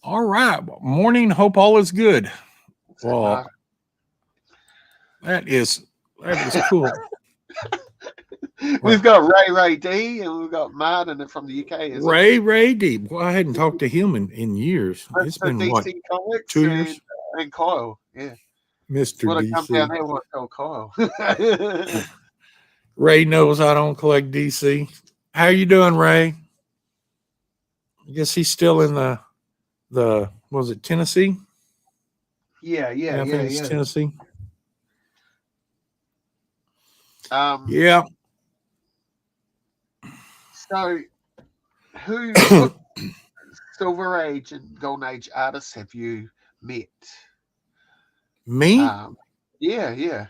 All right. Morning. Hope all is good. Well, that is cool. We've got Ray D and we've got Martin from the UK. Ray D. Well, I hadn't talked to him in years. It's been DC what, Comics 2 years? and Kyle. Yeah. Mr. What I come down DC. here want to tell Kyle. Ray knows I don't collect DC. How you doing, Ray? I guess he's still in the was it Tennessee? Yeah. I think it's Tennessee. Yeah. So, what Silver Age and Golden Age artists have you met? Me? Yeah.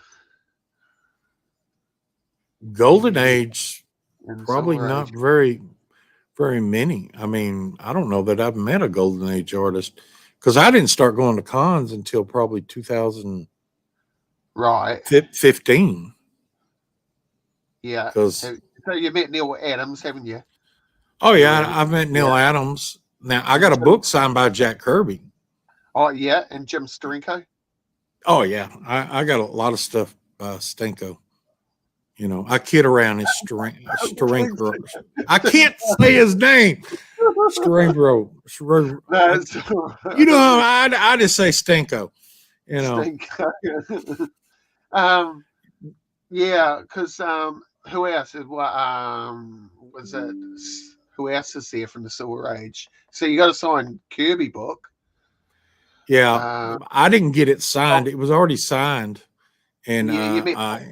Golden Age, And probably Silver not Age. very many. I mean, I don't know that I've met a Golden Age artist because I didn't start going to cons until probably 2015. Right. Yeah. Because So you met Neil Adams, haven't you? oh yeah, I've met Neil Adams. Now I got a book signed by Jack Kirby. Oh yeah, and Jim Steranko. Oh yeah, I got a lot of stuff by Stenko. You know, I kid around his Steranko. I can't say his name. Steranko. You know, I just say Stenko. You know. Stenko. Yeah, because who else? Was it? Who else is there from the Silver Age? So you got a signed Kirby book. Yeah, I didn't get it signed. It was already signed. And you met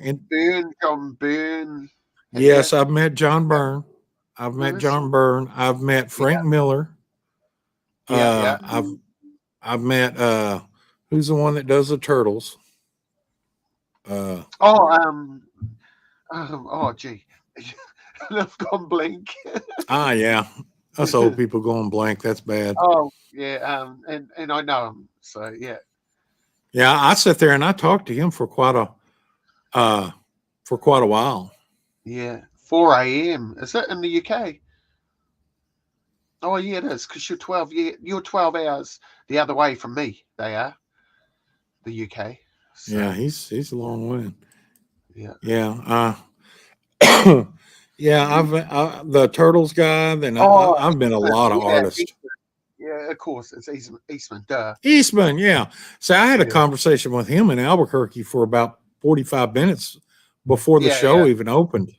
John Byrne. Yes, I've met John Byrne. I've met John Byrne. I've met Frank Miller. I've met who's the one that does the Turtles? Gee. I've gone blank. Yeah. Us old people going blank. That's bad. Oh, yeah. And I know him. So, yeah. Yeah, I sat there and I talked to him for quite a while. Yeah. 4 a.m. Is that in the UK? Oh, yeah, it is. Because you're 12 hours the other way from me. They are. The UK. So. Yeah, he's a long way. Yeah. Yeah. Yeah, I've the Turtles guy. Then I've been a lot of artists. Yeah, of course, it's Eastman. Duh. Eastman, yeah. So I had a conversation with him in Albuquerque for about 45 minutes before the show even opened.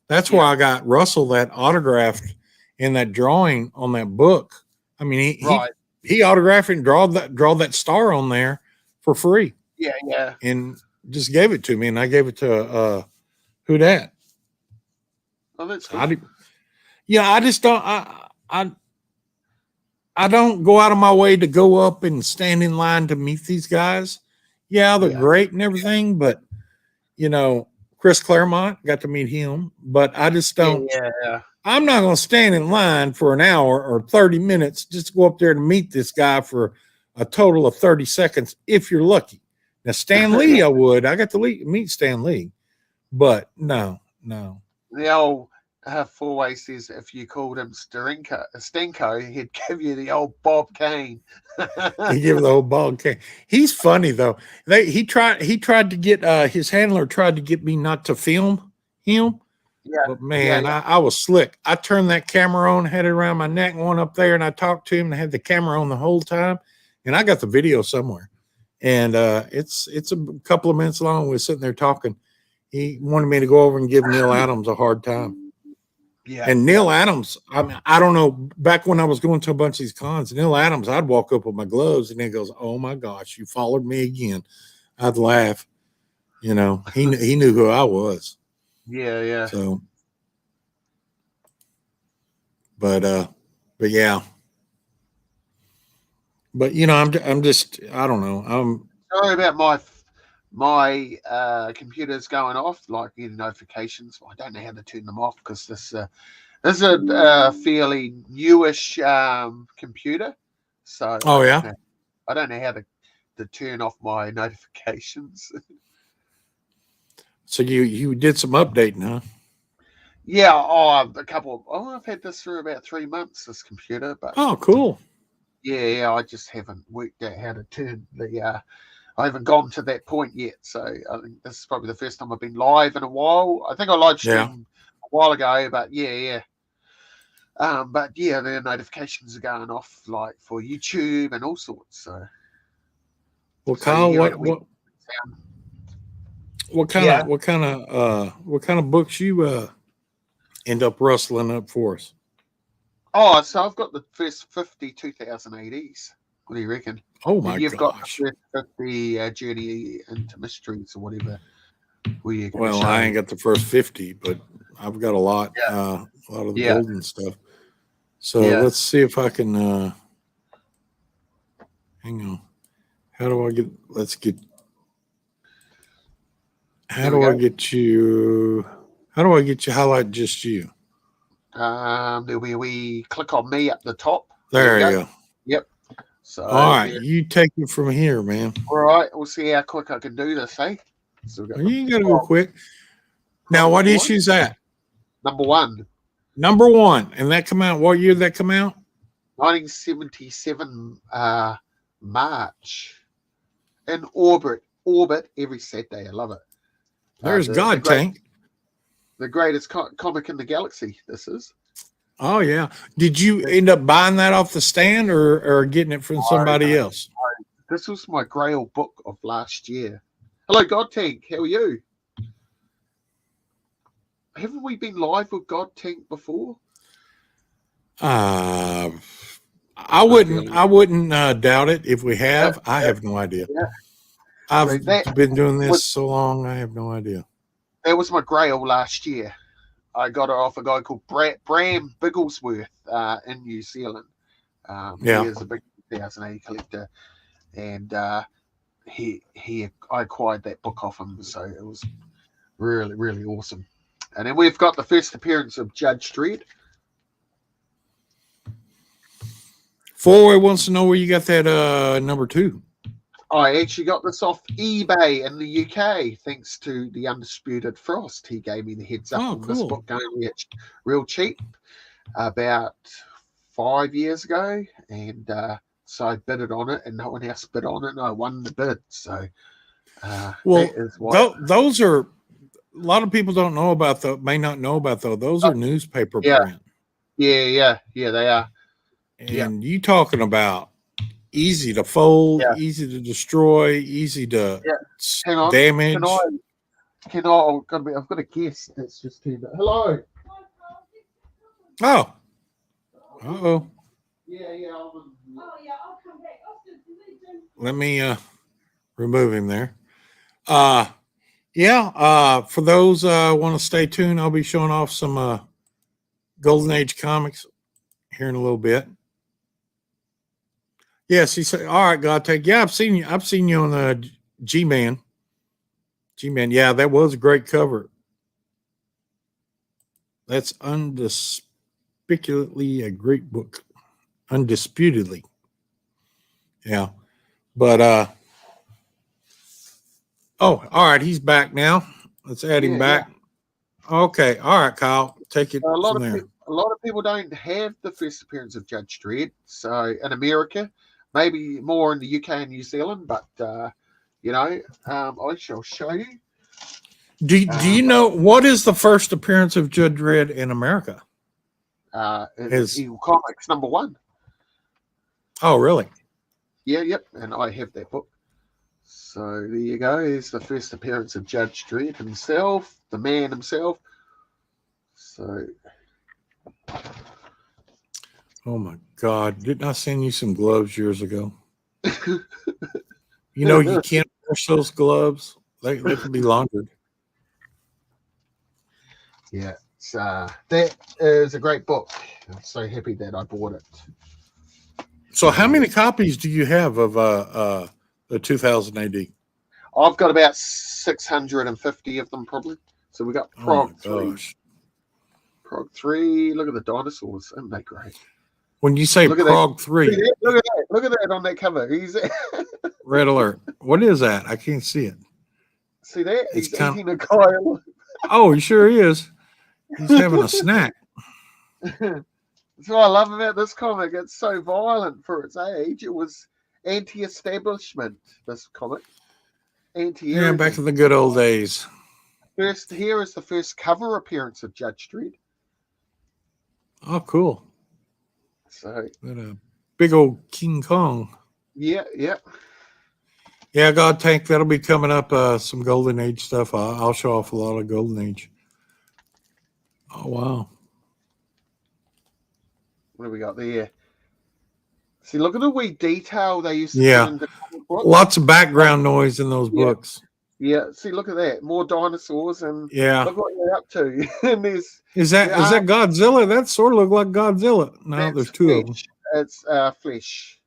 That's why I got Russell that autographed in that drawing on that book. I mean, he autographed it and draw that star on there for free. Yeah. And just gave it to me, and I gave it to who that? Oh, that's good. I just don't. I don't go out of my way to go up and stand in line to meet these guys. Yeah, they're great and everything, but you know, Chris Claremont, got to meet him, but I just don't. Yeah. I'm not going to stand in line for an hour or 30 minutes just to go up there to meet this guy for a total of 30 seconds if you're lucky. Now, Stan Lee, I would. I got to meet Stan Lee, but no. The old four-way says if you called him Stenko, he'd give you the old Bob Kane. He gave the old Bob Kane. He's funny though. He tried to get his handler tried to get me not to film him. Yeah. But man, I was slick. I turned that camera on, had it around my neck, and went up there and I talked to him and had the camera on the whole time. And I got the video somewhere. And it's a couple of minutes long. We were sitting there talking. He wanted me to go over and give Neil Adams a hard time. Yeah. And Neil Adams, I mean, I don't know, back when I was going to a bunch of these cons, Neil Adams, I'd walk up with my gloves and he goes, "Oh my gosh, you followed me again." I'd laugh. You know, he knew who I was. Yeah. So, but yeah. But you know, I'm just, I don't know. I'm sorry about my computer's going off, like getting notifications. I don't know how to turn them off because this is a fairly newish computer. So I don't know how to turn off my notifications. So you did some updating, huh? Yeah, I've had this for about 3 months, this computer, but Oh, cool. yeah, I just haven't worked out how to turn the. I haven't gone to that point yet, so I think this is probably the first time I've been live in a while. I think I live Yeah. streamed a while ago, but yeah. But yeah, the notifications are going off like for YouTube and all sorts. So, Well, so you Kyle, hear it a week. what kind of books you end up rustling up for us? Oh, so I've got the first 50 2000 ADs. What do you reckon? Oh my And you've gosh. got the first 50 Journey into Mysteries or whatever. Well, I ain't got the first 50, but I've got a lot of the Yeah. golden stuff. So Yeah. let's see if I can hang on. How do I get how do I get you highlight just you? There'll be a wee click on me up the top. There you go. Yep. So all right, you take it from here, man. All right, we'll see how quick I can do this, eh? So You ain't gotta go quick. Now, what issue's that? Number one. Number one. And that come out, what year did that come out? 1977 March. In orbit every Saturday. I love it. There's God Tank. The greatest comic in the galaxy, this is. Oh, yeah. Did you end up buying that off the stand or getting it from somebody else? This was my Grail book of last year. Hello, God Tank. How are you? Haven't we been live with God Tank before? I wouldn't doubt it if we have. I have no idea. Yeah. I've been doing this so long, I have no idea. That was my Grail last year. I got it off a guy called Bram Bigglesworth in New Zealand. He is a big 2008 collector, and I acquired that book off him, so it was really, really awesome. And then we've got the first appearance of Judge Dredd. Four wants to know where you got that number two. I actually got this off eBay in the UK, thanks to the Undisputed Frost. He gave me the heads up on this book going real cheap about 5 years ago, and so I bidded on it, and no one else bid on it, and I won the bid. So, that is why those are a lot of people don't know about may not know about those. Those are newspaper print. Yeah, they are. And you talking about easy to fold, easy to destroy, easy to damage. I've got a guest that's just turned up. Hello. Oh. Uh-oh. Yeah. I'll come back. Let me remove him there. For those want to stay tuned, I'll be showing off some Golden Age comics here in a little bit. Yes, he said, all right, God Tank. Yeah, I've seen you on the G-Man. G-Man, yeah, that was a great cover. That's undisputedly a great book. Undisputedly. Yeah. But all right, he's back now. Let's add him back. Yeah. Okay. All right, Kyle. Take it from there. A lot of people don't have the first appearance of Judge Dredd. So in America, maybe more in the UK and New Zealand, but I shall show you. Do you know what is the first appearance of Judge Dredd in America? It's Eagle Comics #1. Oh, really? Yeah, yep. And I have that book. So there you go. Here's the first appearance of Judge Dredd himself, the man himself. So. Oh my God! Didn't I send you some gloves years ago? You can't wash those gloves; they can be laundered. Yeah, that is a great book. I'm so happy that I bought it. So, how many copies do you have of the 2000 AD? I've got about 650 of them, probably. So we got Prog 3. Prog 3. Look at the dinosaurs. Aren't they great? When you say Prog 3, look at that on that cover. Red alert. What is that? I can't see it. See that? It's He's kind- eating a coyote. Oh, he sure is. He's having a snack. That's what I love about this comic. It's so violent for its age. It was anti-establishment, this comic. Yeah, back to the good old days. First, here is the first cover appearance of Judge Dredd. Oh, cool. So, Got a big old King Kong. yeah. Yeah, God Tank, that'll be coming up. Some Golden Age stuff. I'll show off a lot of Golden Age. Oh, wow. What do we got there? See, look at the wee detail they used to Yeah. put in the comic book. Lots of background noise in those Yeah. books. Yeah, see, look at that. More dinosaurs, and Yeah. look what they're up to. And there's Is that Godzilla? That sort of look like Godzilla. No, that's there's two of them. flesh. It's flesh.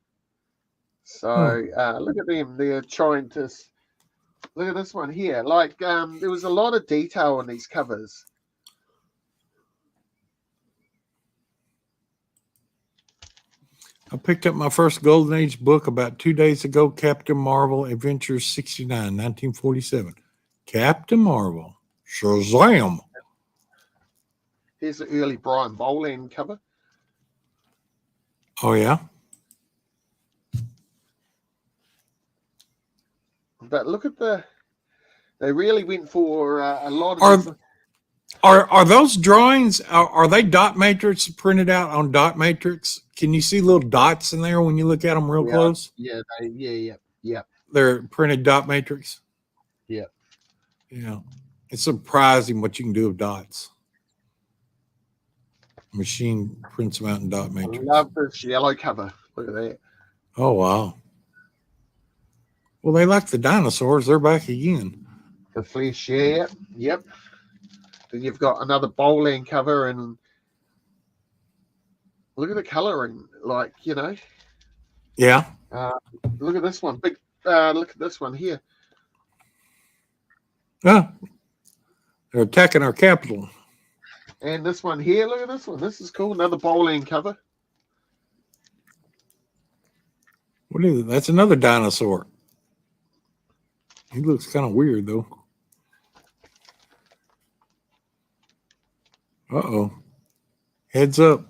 So look at them. They're trying to look at this one here. Like there was a lot of detail in these covers. I picked up my first Golden Age book about 2 days ago, Captain Marvel Adventures 69, 1947. Captain Marvel. Shazam. Here's the early Brian Boland cover. Oh, yeah? But look at they really went for a lot of different. Are those drawings, are they dot matrix printed out on dot matrix? Can you see little dots in there when you look at them real close? Yeah, They're printed dot matrix? Yeah. Yeah. It's surprising what you can do with dots. Machine prints them out in dot I matrix. love this yellow cover. Look at that. Oh, wow. Well, they like the dinosaurs. They're back again. The flesh, yep. Then you've got another Boland cover, and look at the coloring, like, you know. Yeah. Look at this one. Big. Look at this one here. They're attacking our capital. And this one here. Look at this one. This is cool. Another Boland cover. What is it? That's another dinosaur. He looks kind of weird, though. Uh-oh. Heads up.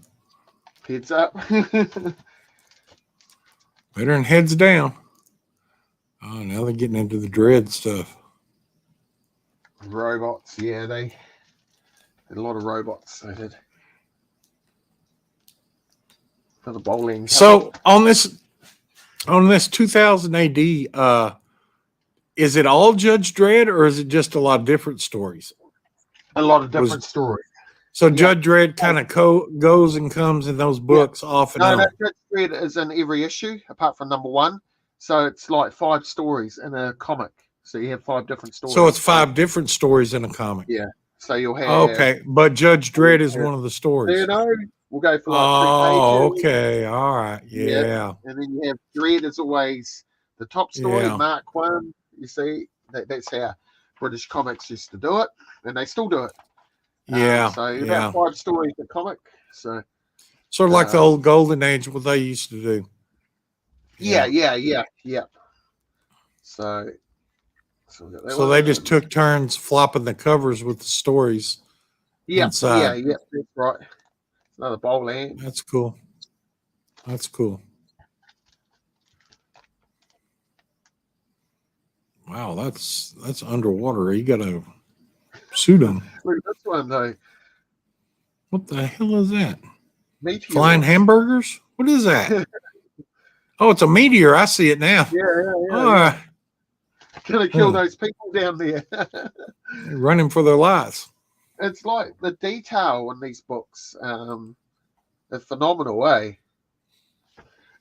Heads up. Better than heads down. Oh, now they're getting into the dread stuff. Robots. Yeah, they did a lot of robots. They did. Another Boland cover. So on this 2000 AD, is it all Judge Dredd, or is it just a lot of different stories? A lot of different stories. So Judge Dredd kind of goes and comes in those books off and on. No, Judge Dredd is in every issue apart from number 1. So it's like 5 stories in a comic. So you have 5 different stories. So it's 5 different stories in a comic. Yeah. So you'll have. Okay, but Judge Dredd is one of the stories. You know, we'll go for like 3 pages. Okay, all right, yeah. And then you have Dredd is always the top story, Yeah. Mark 1. You see, that's how British comics used to do it, and they still do it. Yeah, So yeah. about 5 stories a comic. So Sort of like the old Golden Age, what they used to do. yeah. So we got that So one. they just took turns flopping the covers with the stories. inside. Yeah, that's right. Another Boland. That's cool. That's cool. Wow, that's underwater. You got a suit on. Look at this one though. What the hell is that? Meteor. Flying hamburgers? What is that? Oh, it's a meteor. I see it now. Yeah. All right. Gonna kill those people down there. They're running for their lives. It's like the detail in these books is phenomenal, eh?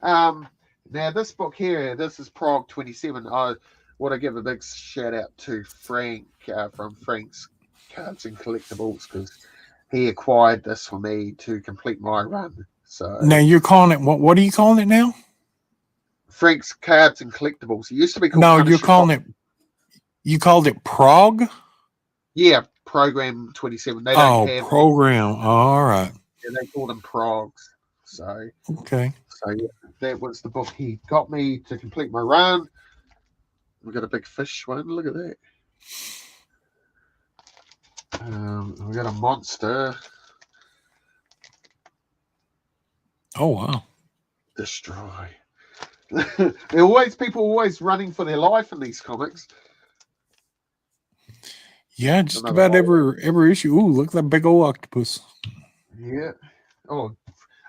Now this book here, this is Prague 27. I want to give a big shout out to Frank from Frank's Cards and Collectibles, because he acquired this for me to complete my run. So Now you're calling it what? What are you calling it now? Frank's Cards and Collectibles. It used to be called. No, you're Punisher calling it. You called it Prague. Yeah, Program 27. They don't have program. All right. Yeah, they call them Progs. So Okay. yeah, that was the book he got me to complete my run. We got a big fish one. Look at that. We got a monster. Oh wow. Destroy. People always running for their life in these comics. Yeah, just Another about every issue. Ooh, look at that big old octopus. Yeah. Oh,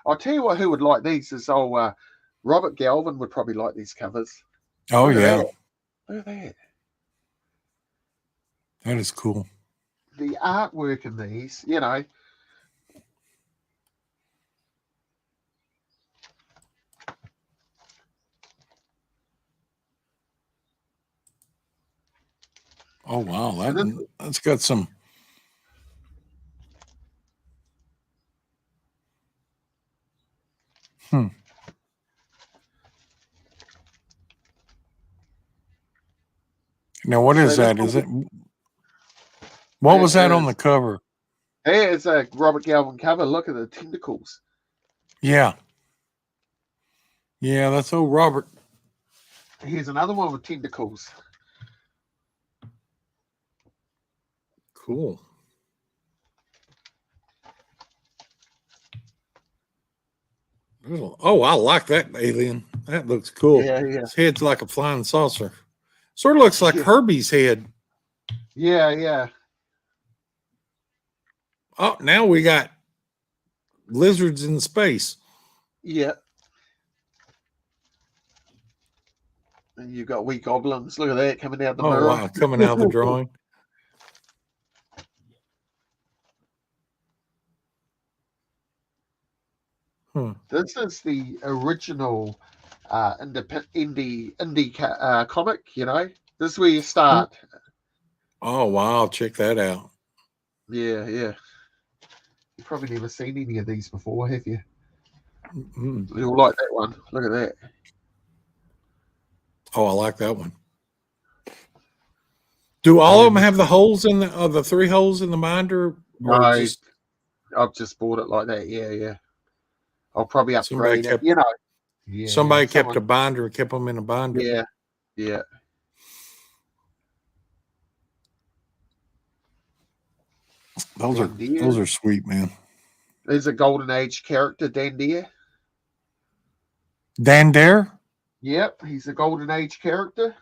I'll tell you what. Who would like these? Is Robert Galvin would probably like these covers. Oh Look at yeah, that. Look at that. that is cool. The artwork in these, you know. Oh wow, And then- that's got some. Now what is So that? Is it? What was that on the cover? Hey, it's a Robert Galvin cover. Look at the tentacles. Yeah. Yeah, that's old Robert. Here's another one with tentacles. Cool. Oh, I like that alien. That looks cool. Yeah. His head's like a flying saucer. Sort of looks like Herbie's head. Yeah. Oh, now we got lizards in space. Yeah. And you've got wee goblins. Look at that coming out the mirror. Wow, coming out of the drawing. This is the original indie comic, you know. This is where you start. Oh, wow. Check that out. Yeah. You've probably never seen any of these before, have you? Mm-hmm. You'll like that one. Look at that. Oh, I like that one. Do all of them have the holes in the 3 holes in the binder? No, I've just bought it like that. Yeah. I'll probably upgrade it. You know. Yeah, somebody kept a binder, kept them in a binder. Yeah. Those are sweet, man. There's a Golden Age character, Dandier. Dandare? Yep, he's a Golden Age character.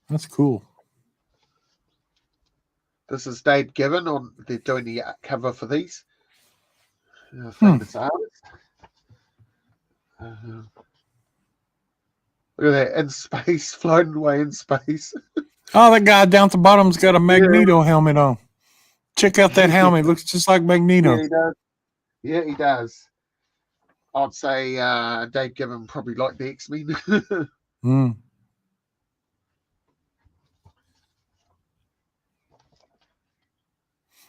That's cool. This is Dave Gibbon they're doing the cover for these. Famous artist. Look at that, in space, floating away in space. Oh, that guy down at the bottom's got a Magneto helmet on. Check out that helmet. It looks just like Magneto. Yeah, he does. Yeah, he does. I'd say Dave Gibbon probably liked the X-Men.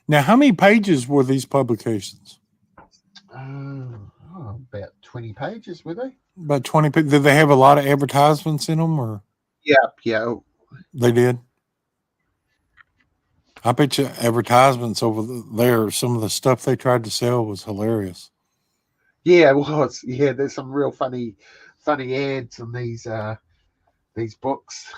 Now, how many pages were these publications? About 20 pages, were they? About 20 pages. Did they have a lot of advertisements in them? Or? Yeah. They did? I bet you advertisements over there, some of the stuff they tried to sell was hilarious. Yeah, it was. Yeah, there's some real funny ads in these books.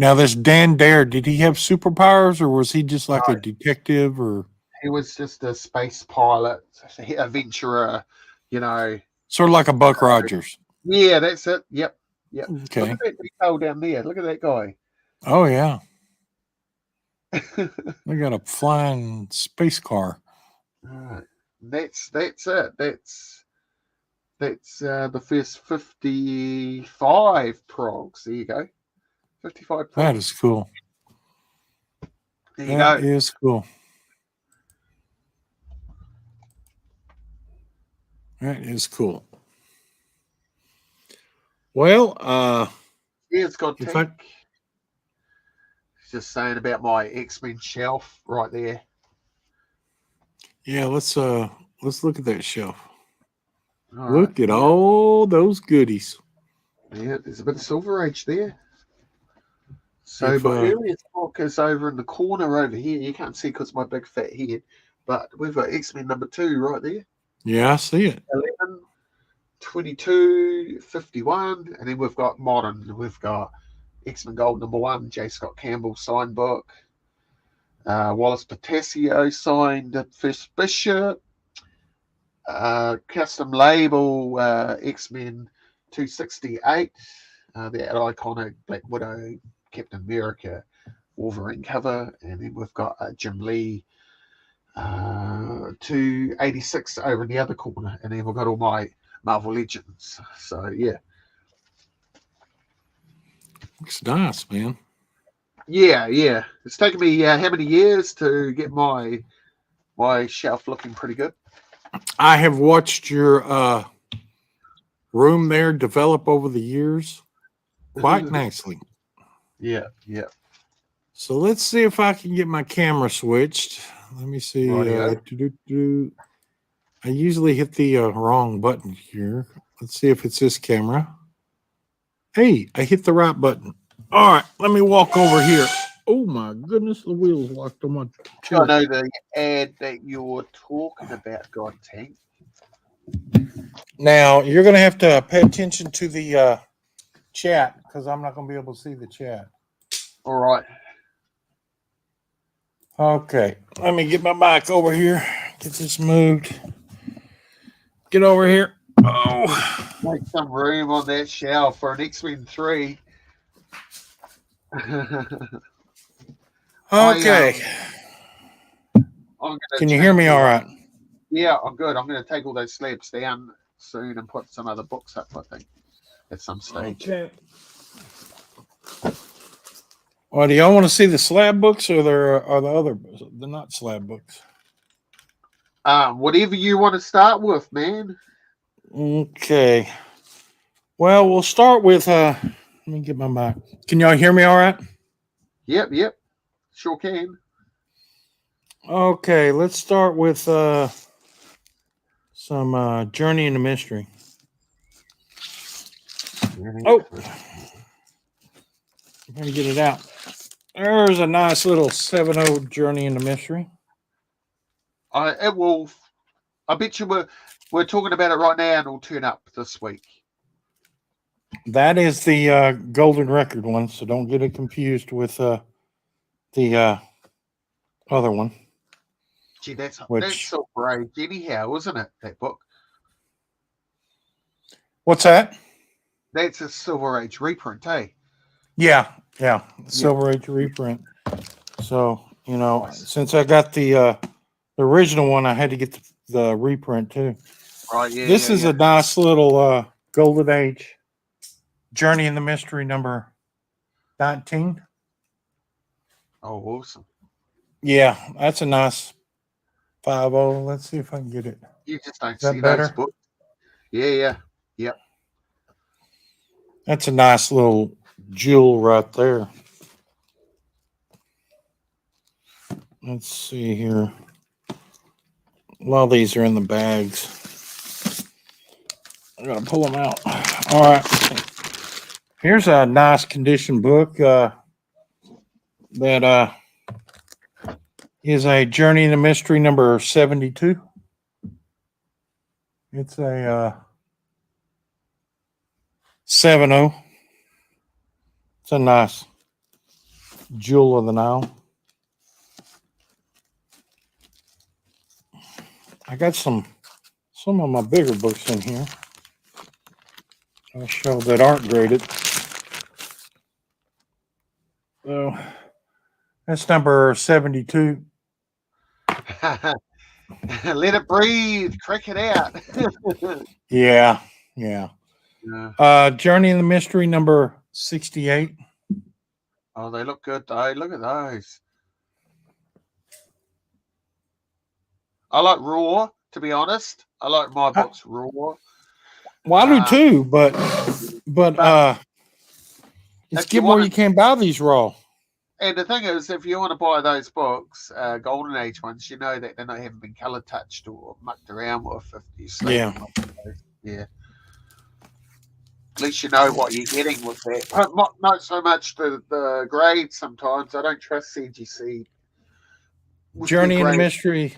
Now, this Dandare, did he have superpowers, or was he just like a detective? Or he was just a space pilot, adventurer, you know. Sort of like a Buck Rogers. Yeah, that's it. Yep. Okay. Look at that detail down there. Look at that guy. Oh, yeah. They got a flying space car. All right. That's it. That's the first 55 progs. There you go. 55 progs. That is cool. That is cool. That is cool. Well, it's got just saying about my X-Men shelf right there. Yeah, let's look at that shelf. Look at all those goodies. Yeah, there's a bit of Silver Age there. So my earliest book is over in the corner over here. You can't see because my big fat head, but we've got X-Men number 2 right there. Yeah, I see it. 11, 22, 51, and then we've got modern. We've got X-Men Gold number 1, J. Scott Campbell signed book. Wallace Potasio signed First Bishop. Custom label X-Men 268. That iconic Black Widow, Captain America, Wolverine cover. And then we've got Jim Lee 286 over in the other corner. And then we've got all my Marvel Legends. So, yeah. Looks nice, man. Yeah. It's taken me how many years to get my shelf looking pretty good? I have watched your room there develop over the years quite nicely. Yeah. So let's see if I can get my camera switched. Let me see. I usually hit the wrong button here. Let's see if it's this camera. Hey, I hit the right button. All right, let me walk over here. Oh my goodness, the wheels locked on my chair. I know the ad that you're talking about, God Tank. Now, you're going to have to pay attention to the chat because I'm not going to be able to see the chat. All right. Okay, let me get my mic over here. Get this moved. Get over here. Oh. Make some room on that shelf for an X-Men 3. Okay. Can you hear me all right? Yeah, I'm good. I'm going to take all those slabs down soon and put some other books up, I think, at some stage. Okay. Well, do y'all want to see the slab books or are the other books? They're not slab books. Whatever you want to start with, man. Okay. Well, we'll start with let me get my mic. Can y'all hear me all right? Yep. Sure can. Okay, let's start with some Journey into Mystery. Oh, let me get it out. There's a nice little 7/0 Journey into Mystery. I bet you we're talking about it right now, and it'll turn up this week. That is the Golden Record one, so don't get it confused with the other one. Gee, that's Which- Silver Age anyhow, isn't it? That book. What's that? That's a Silver Age reprint, eh? Yeah. Silver Age reprint. So, since I got the original one, I had to get the reprint too. Right, yeah. This is a nice little Golden Age Journey in the Mystery number 19. Oh, awesome. Yeah, that's a nice 5/0. Let's see if I can get it. You just don't Is that see better? those books. Yeah. That's a nice little jewel right there. Let's see here. A lot of these are in the bags. I gotta pull them out. All right. Here's a nice condition book that is a Journey into Mystery number 72. It's a 7/0. It's a nice Jewel of the Nile. I got some of my bigger books in here. I'll show that aren't graded. So that's number 72. Let it breathe. Crack it out. Yeah. Yeah. Journey in the Mystery number 68. Oh, they look good though. Look at those. I like raw, to be honest. I like my books raw. Well, I do too, but it's if you get more wanna- you can't buy these raw. And the thing is, if you want to buy those books, Golden Age ones, you know that they haven't been color touched or mucked around with. If you sleep Yeah. them. Yeah. At least you know what you're getting with that. Not so much the grade sometimes. I don't trust CGC. with Journey their in the grade. Mystery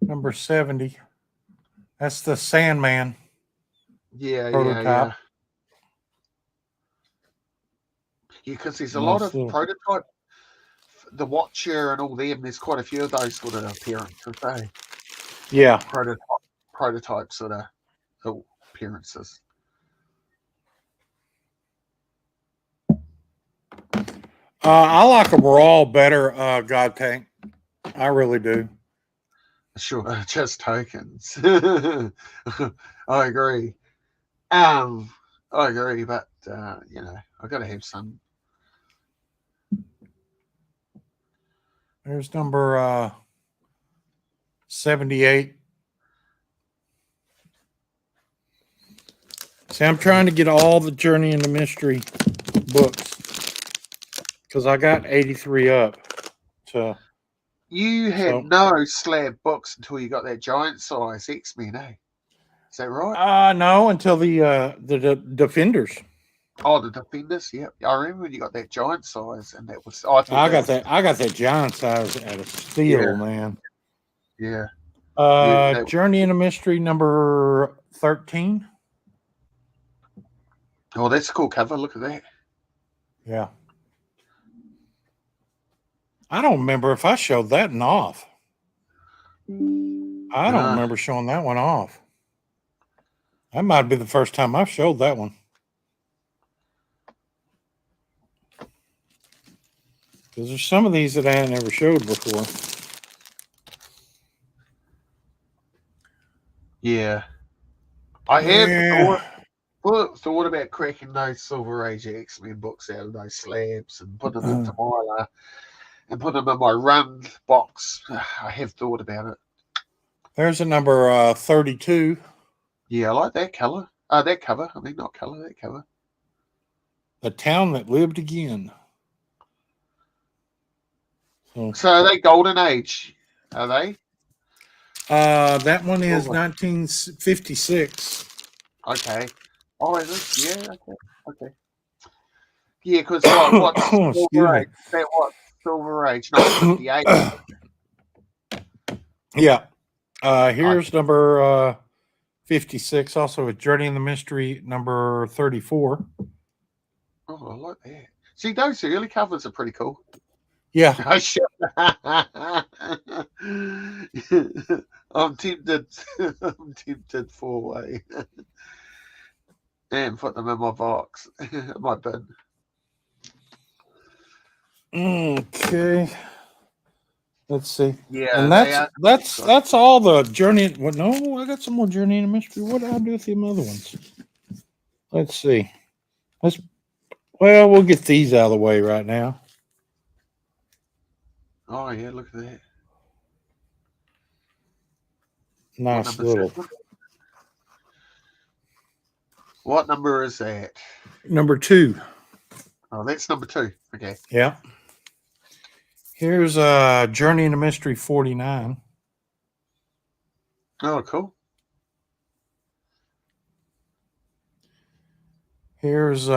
number 70. That's the Sandman Yeah, prototype. yeah. Yeah, because there's a lot Nice of little- prototype, the Watcher and all them. There's quite a few of those sort of appearances, eh? Yeah. Prototype sort of appearances. I like them raw better, God Tank. I really do. Sure, just tokens. I agree. I agree, but I got to have some. There's number 78. See, I'm trying to get all the Journey into Mystery books because I got 83 up. So You had no slab books until you got that giant size X-Men, eh? Is that right? No, until the Defenders. Oh, the Defenders. Yep, I remember when you got that giant size, and that was I got that giant size at a steal, man. Yeah. Journey into Mystery number 13. Oh, that's a cool cover. Look at that. Yeah. I don't remember if I showed that in off. I don't remember showing that one off. That might be the first time I've showed that one. Because there's some of these that I hadn't ever showed before. Yeah. I have thought about cracking those Silver Age X-Men books out of those slabs and put them into my and put them in my run box. I have thought about it. There's a number 32. Yeah, I like that color. That cover. I mean, not color. That cover. The Town That Lived Again. So are they Golden Age? Are they? That one is 1956. Okay. Oh, is it? Yeah. Okay. Yeah, because what's Silver Age? That what Silver Age? 1958. Yeah. Here's number 56. Also a Journey in the Mystery number 34. Oh, I like that. See, those early covers are pretty cool. Yeah. I'm tempted. I'm tempted for a and put them in my box, my bin. Okay. Let's see. Yeah, and that's all the Journey. Well, no, I got some more Journey in the Mystery. What did I do with the other ones? Let's see. We'll get these out of the way right now. Oh yeah, look at that. Nice little. What number is that? Number 2. Oh, that's number 2. Okay. Yeah. Here's Journey into Mystery 49. Oh, cool. Here's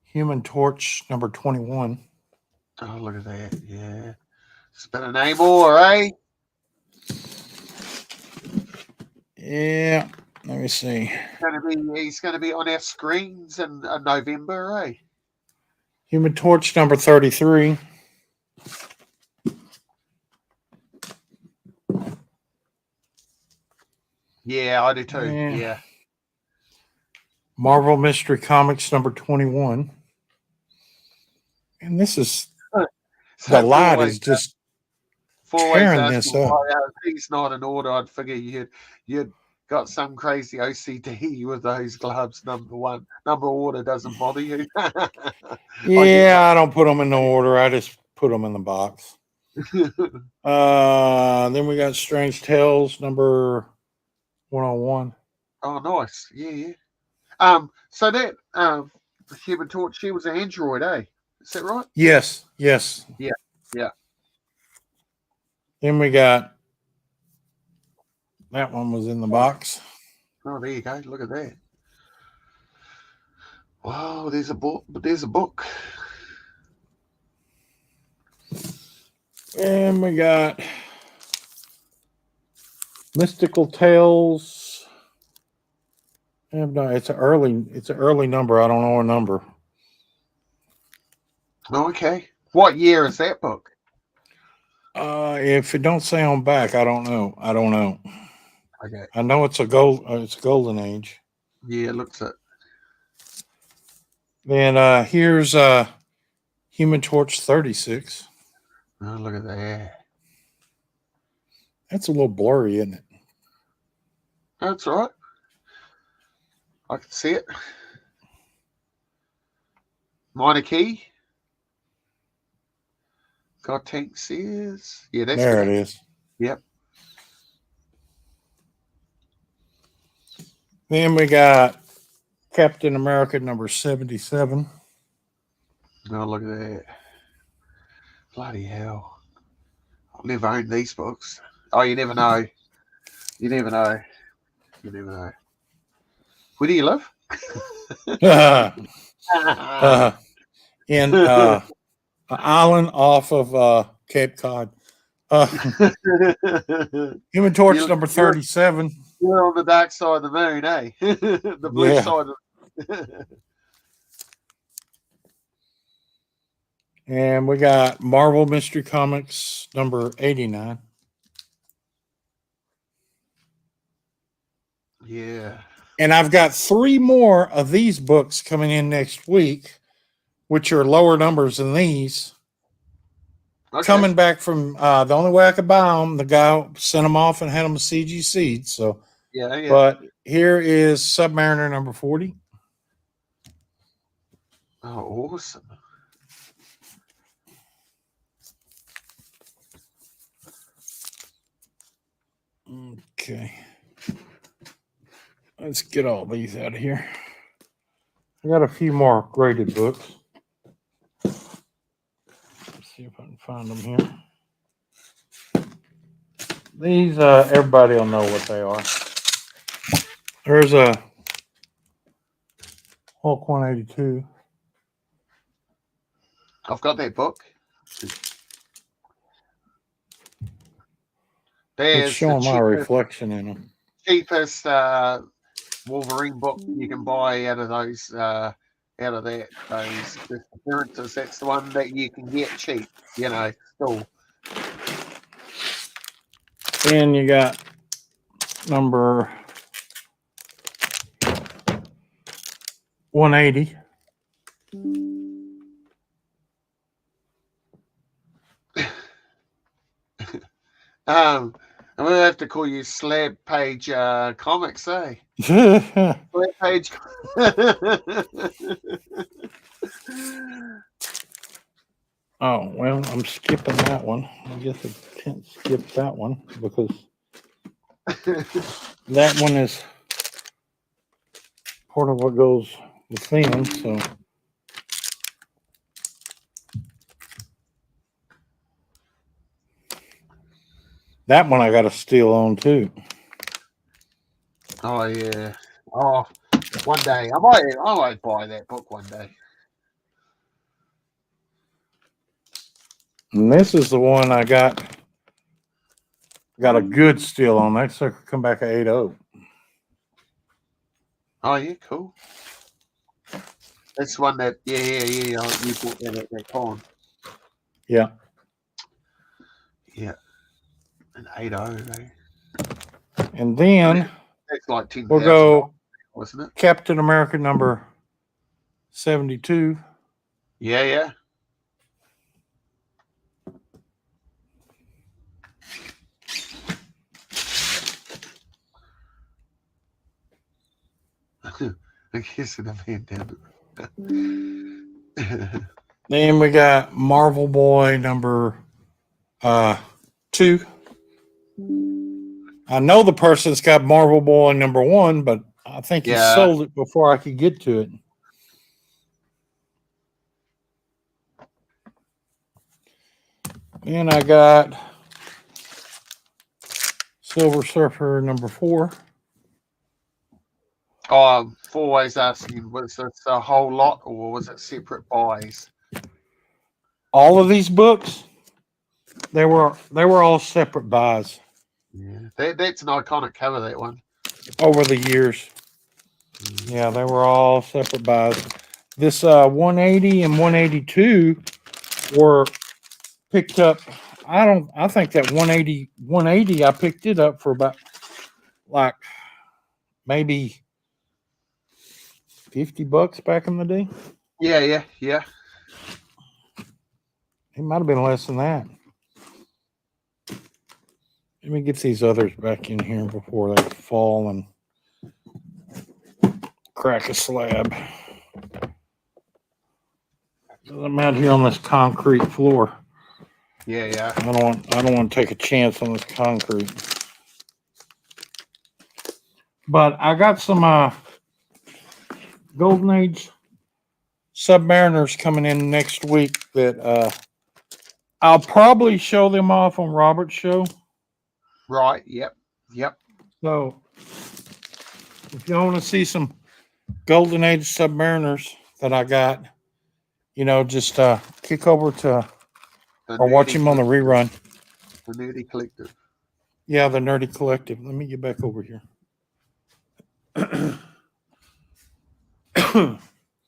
Human Torch number 21. Oh, look at that. Yeah. Spin a name more, eh? Yeah. Let me see. He's going to be on our screens in November, eh? Human Torch number 33. Yeah, I do too. Yeah. Marvel Mystery Comics number 21. And this is the light is just tearing this up. He's not in order. I'd figure you'd got some crazy OCD with those gloves. Number order doesn't bother you. Yeah, I don't put them in the order. I just put them in the box. Then we got Strange Tales number 101. Oh, nice. Yeah. So that Human Torch, she was an android, eh? Is that right? Yes. Yeah. Then we got that one was in the box. Oh, there you go. Look at that. Wow, there's a book. And we got Mystical Tales. No, it's an early number. I don't know a number. Okay. What year is that book? If it don't say on back, I don't know. Okay. I know it's a golden age. Yeah, looks it. Then here's Human Torch 36. Oh, look at that. That's a little blurry, isn't it? That's all right. I can see it. Minor Key. God Tank Sears. Yeah, that's There good. it is. Yep. Then we got Captain America number 77. Oh, look at that. Bloody hell. I'll never own these books. Oh, you never know. You never know. You never know. Where do you live? In an island off of Cape Cod. Human Torch number 37. You're on the dark side of the moon, eh? The blue Yeah. side of And we got Marvel Mystery Comics number 89. Yeah. And I've got 3 more of these books coming in next week, which are lower numbers than these. Okay. Coming back from the only way I could buy them, the guy sent them off and had them a CG seed. So, Yeah. but here is Submariner number 40. Oh, awesome. Okay. Let's get all these out of here. I got a few more graded books. Let's see if I can find them here. These, everybody will know what they are. There's a Hulk 182. I've got that book. It's There's showing the my reflection in them. cheapest Wolverine book you can buy out of those those appearances. That's the one that you can get cheap, still. Then you got number 180. I'm gonna have to call you Slab Page Comics, eh? Slab Page. Oh, well, I'm skipping that one. I guess I can't skip that one because that one is part of what goes with them. So that one I got to steal on too. Oh yeah. Oh, one day I might buy that book one day. And this is the one I got a good steal on. That sucker come back at 8.0. Oh yeah, cool. That's one that yeah. You bought that at that con. Yeah. Yeah. An 8.0, eh? And then That's like 10,000, we'll go wasn't it? Captain America number 72. Yeah. I guess in a pandemic. Then we got Marvel Boy number 2. I know the person's got Marvel Boy number 1, but I think he Yeah. sold it before I could get to it. And I got Silver Surfer number 4. Oh, I'm always asking, was this a whole lot or was it separate buys? All of these books, they were all separate buys. Yeah, that's an iconic cover. That one. over the years. Yeah, they were all separate buys. This 180 and 182 were picked up. I think that 180 I picked it up for about like maybe $50 back in the day. Yeah. It might have been less than that. Let me get these others back in here before they fall and crack a slab. I'm out here on this concrete floor. Yeah. I don't want to take a chance on this concrete. But I got some Golden Age Submariners coming in next week that I'll probably show them off on Robert's show. Right. Yep. So if you want to see some Golden Age Submariners that I got, just kick over to or watch him on the rerun. The Nerdy Collective. Yeah, the Nerdy Collective. Let me get back over here.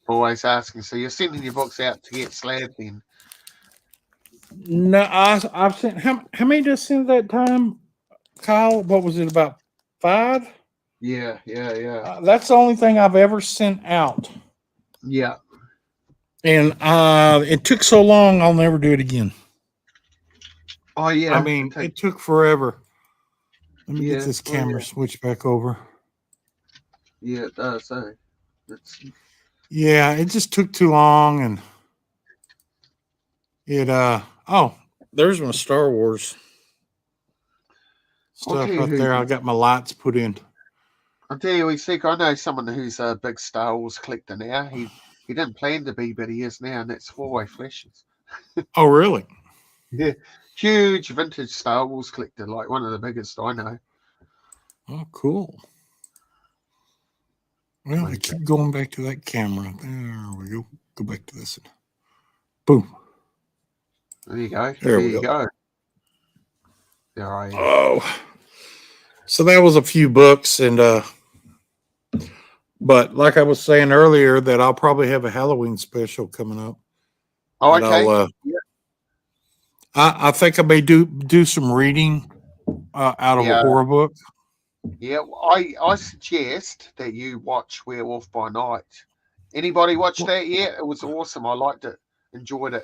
Always asking. So you're sending your books out to get slabbed then? No, I've sent how many did I send that time, Kyle? What was it, about 5? Yeah. That's the only thing I've ever sent out, Yeah. and it took so long. I'll never do it again. Oh yeah. I mean, it took forever. Let me Yeah, get this oh, camera yeah. switched back over. Yeah, it does. It's Yeah, it just took too long, and it there's my Star Wars stuff Okay, right there. I got my lights put in. I'll tell you, I know someone who's a big Star Wars collector now. He didn't plan to be, but he is now, and that's Four-Way Flashes. Oh, really? Yeah, huge vintage Star Wars collector, like one of the biggest I know. Oh, cool. Well, I keep going back to that camera. There we go. Go back to this. Boom. There you go. There we go. There I am. Oh. So that was a few books, and but like I was saying earlier, that I'll probably have a Halloween special coming up. Oh, okay. Yeah. I think I may do some reading out of a horror book. Yeah, I suggest that you watch Werewolf by Night. Anybody watch that yet? It was awesome. I liked it. Enjoyed it.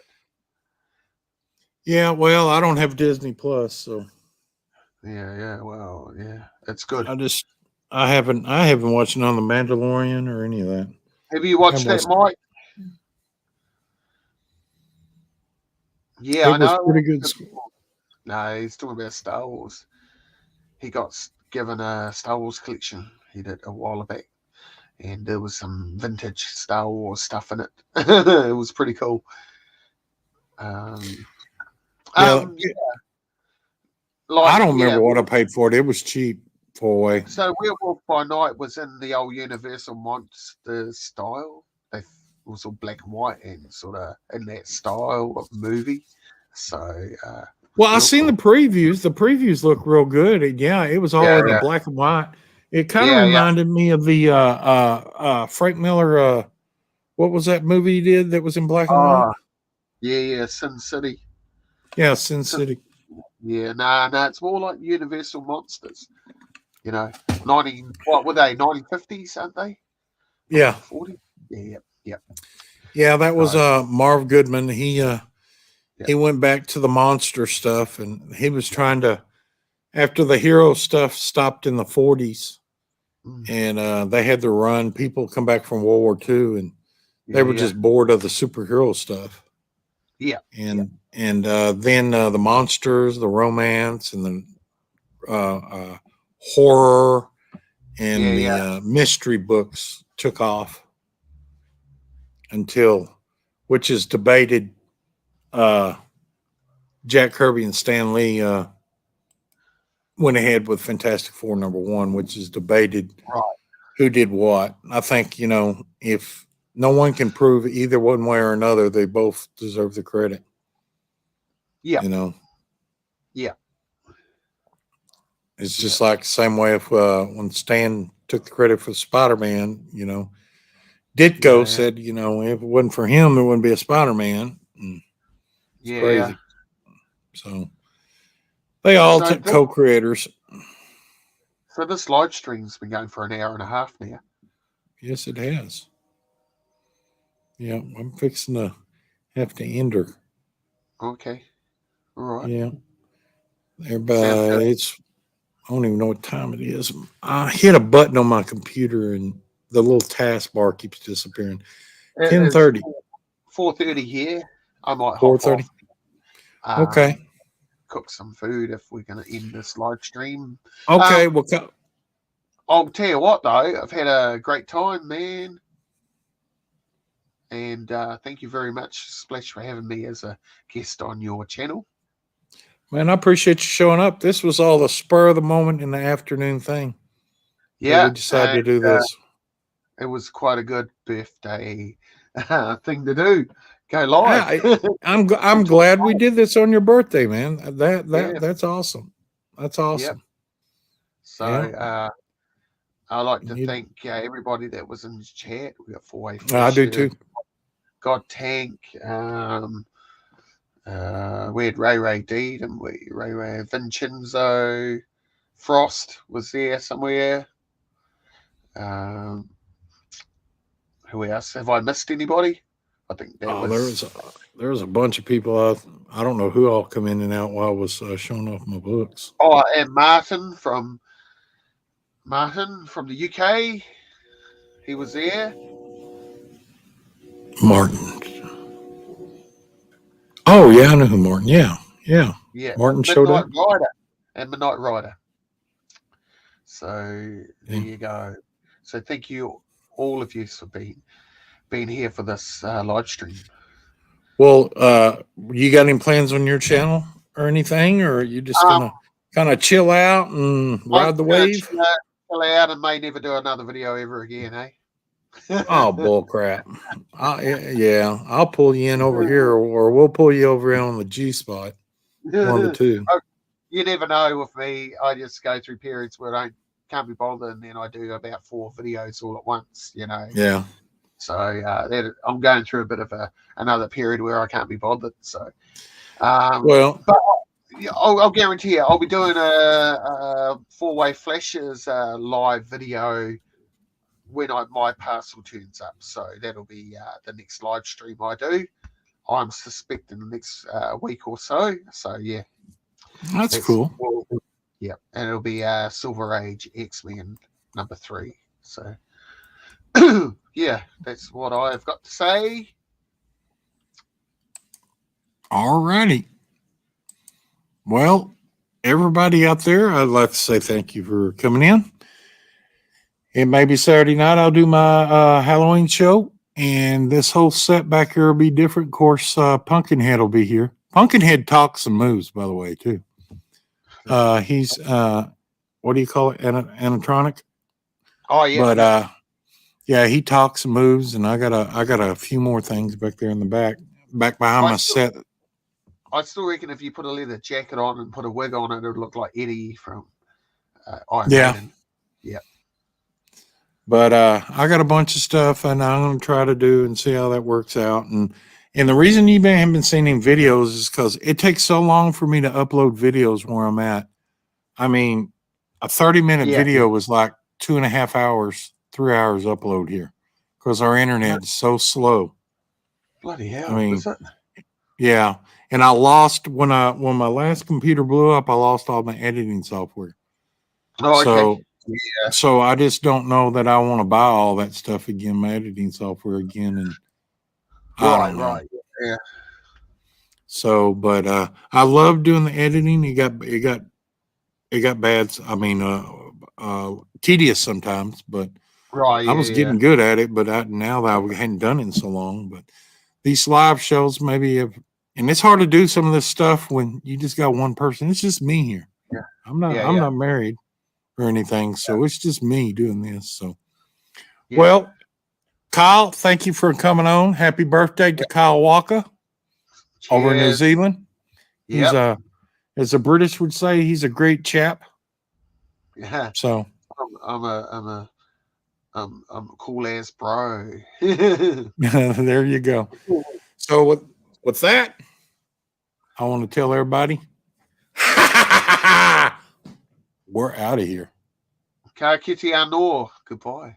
Yeah, well, I don't have Disney Plus, so yeah. Well, yeah, it's good. I haven't watched none of the Mandalorian or any of that. Have you watched that, Mike? Yeah, I know. It was pretty good. No, he's talking about Star Wars. He got given a Star Wars collection. He did a while back, and there was some vintage Star Wars stuff in it. It was pretty cool. Like, I don't remember what I paid for it. It was cheap. Four-Way. So Werewolf by Night was in the old Universal Monsters style. It was all black and white and sort of in that style of movie. So, well, I seen the previews. The previews look real good. Yeah, it was all in the black and white. It kind of reminded me of the Frank Miller. What was that movie he did that was in black and white? Yeah, Sin City. Yeah, Sin City. Yeah, no, it's more like Universal Monsters. 1950s, aren't they? Yeah. 40? Yeah. Yeah, that was Marv Goodman. He went back to the monster stuff, and he was trying to, after the hero stuff stopped in the 40s, and they had to run. People come back from World War II, and they were just bored of the superhero stuff. Yeah. And then the monsters, the romance, and the horror and the mystery books took off which is debated. Jack Kirby and Stan Lee went ahead with Fantastic Four #1, which is debated who did what. I think, if no one can prove either one way or another, they both deserve the credit. Yeah. Yeah. It's just like the same way if when Stan took the credit for Spider-Man, Ditko Yeah. said, if it wasn't for him, there wouldn't be a Spider-Man. And it's Yeah. crazy. So they all So took this- co-creators. So this live stream's been going for an hour and a half now. Yes, it has. Yeah, I'm fixing to have to end her. Okay. All right. Yeah. Sounds Everybody, good. I don't even know what time it is. I hit a button on my computer and the little taskbar keeps disappearing. It 10:30. is 4:30 here. I might hop 4:30. off. Okay. Cook some food if we're going to end this live stream. Okay. Well, I'll tell you what, though, I've had a great time, man. And thank you very much, Splash, for having me as a guest on your channel. man, I appreciate you showing up. This was all the spur of the moment in the afternoon thing. Yeah, We decided to do this. It was quite a good birthday thing to do. Go live. I'm glad we did this on your birthday, man. Yeah. That's awesome. That's awesome. So I'd like to thank everybody that was in the chat. We got 4-way. I do too. God Tank. We had Ray Deed and Ray Vincenzo. Frost was there somewhere. Who else? Have I missed anybody? I think that there was a bunch of people. I don't know who all come in and out while I was showing off my books. Oh, and Martin from the UK. He was there. Martin. Oh yeah, I know who Martin. Yeah. Martin showed up. Midnight Rider. So there you go. So thank you, all of you, for being here for this live stream. Well, you got any plans on your channel or anything, or are you just gonna kind of chill out and ride the wave? Chill out and may never do another video ever again, eh? Oh, bull crap. Yeah, I'll pull you in over here, or we'll pull you over in on the G spot. One of the two. You never know with me. I just go through periods where I can't be bothered, and then I do about 4 videos all at once, Yeah. So I'm going through a bit of another period where I can't be bothered. So, but I'll guarantee you, I'll be doing a 4-way flashes live video when my parcel turns up. So that'll be the next live stream I do. I'm suspecting the next week or so. So yeah, that's cool. Yeah, and it'll be Silver Age X-Men #3. So yeah, that's what I've got to say. All righty. Well, everybody out there, I'd like to say thank you for coming in. It may be Saturday night. I'll do my Halloween show, and this whole set back here will be different. Of course, Pumpkinhead will be here. Pumpkinhead talks and moves, by the way, too. He's what do you call it? Animatronic. Oh yeah. But yeah, he talks and moves, and I got a few more things back there in the back behind my set. I still reckon if you put a leather jacket on and put a wig on it, it would look like Eddie from Iron Man. Yeah. But I got a bunch of stuff, and I'm going to try to do and see how that works out. And the reason you haven't been seeing any videos is because it takes so long for me to upload videos where I'm at. I mean, a 30-minute video was like 2.5 hours, 3 hours upload here because our internet is so slow. Bloody hell! I mean, yeah. And I lost when my last computer blew up. I lost all my editing software. Oh, okay. So I just don't know that I want to buy all that stuff again, my editing software again, and right, yeah. So, but I love doing the editing. It got bad. I mean, tedious sometimes, but I was getting good at it. But now that I hadn't done it in so long, but these live shows maybe and it's hard to do some of this stuff when you just got one person. It's just me here. Yeah, I'm not married or anything, so it's just me doing this. So, well, Kyle, thank you for coming on. Happy birthday to Kyle Walker over in New Zealand. He's as the British would say, he's a great chap. Yeah, So I'm a cool ass bro. there you go. So what's that? I want to tell everybody we're out of here. Ka kite anō. Goodbye.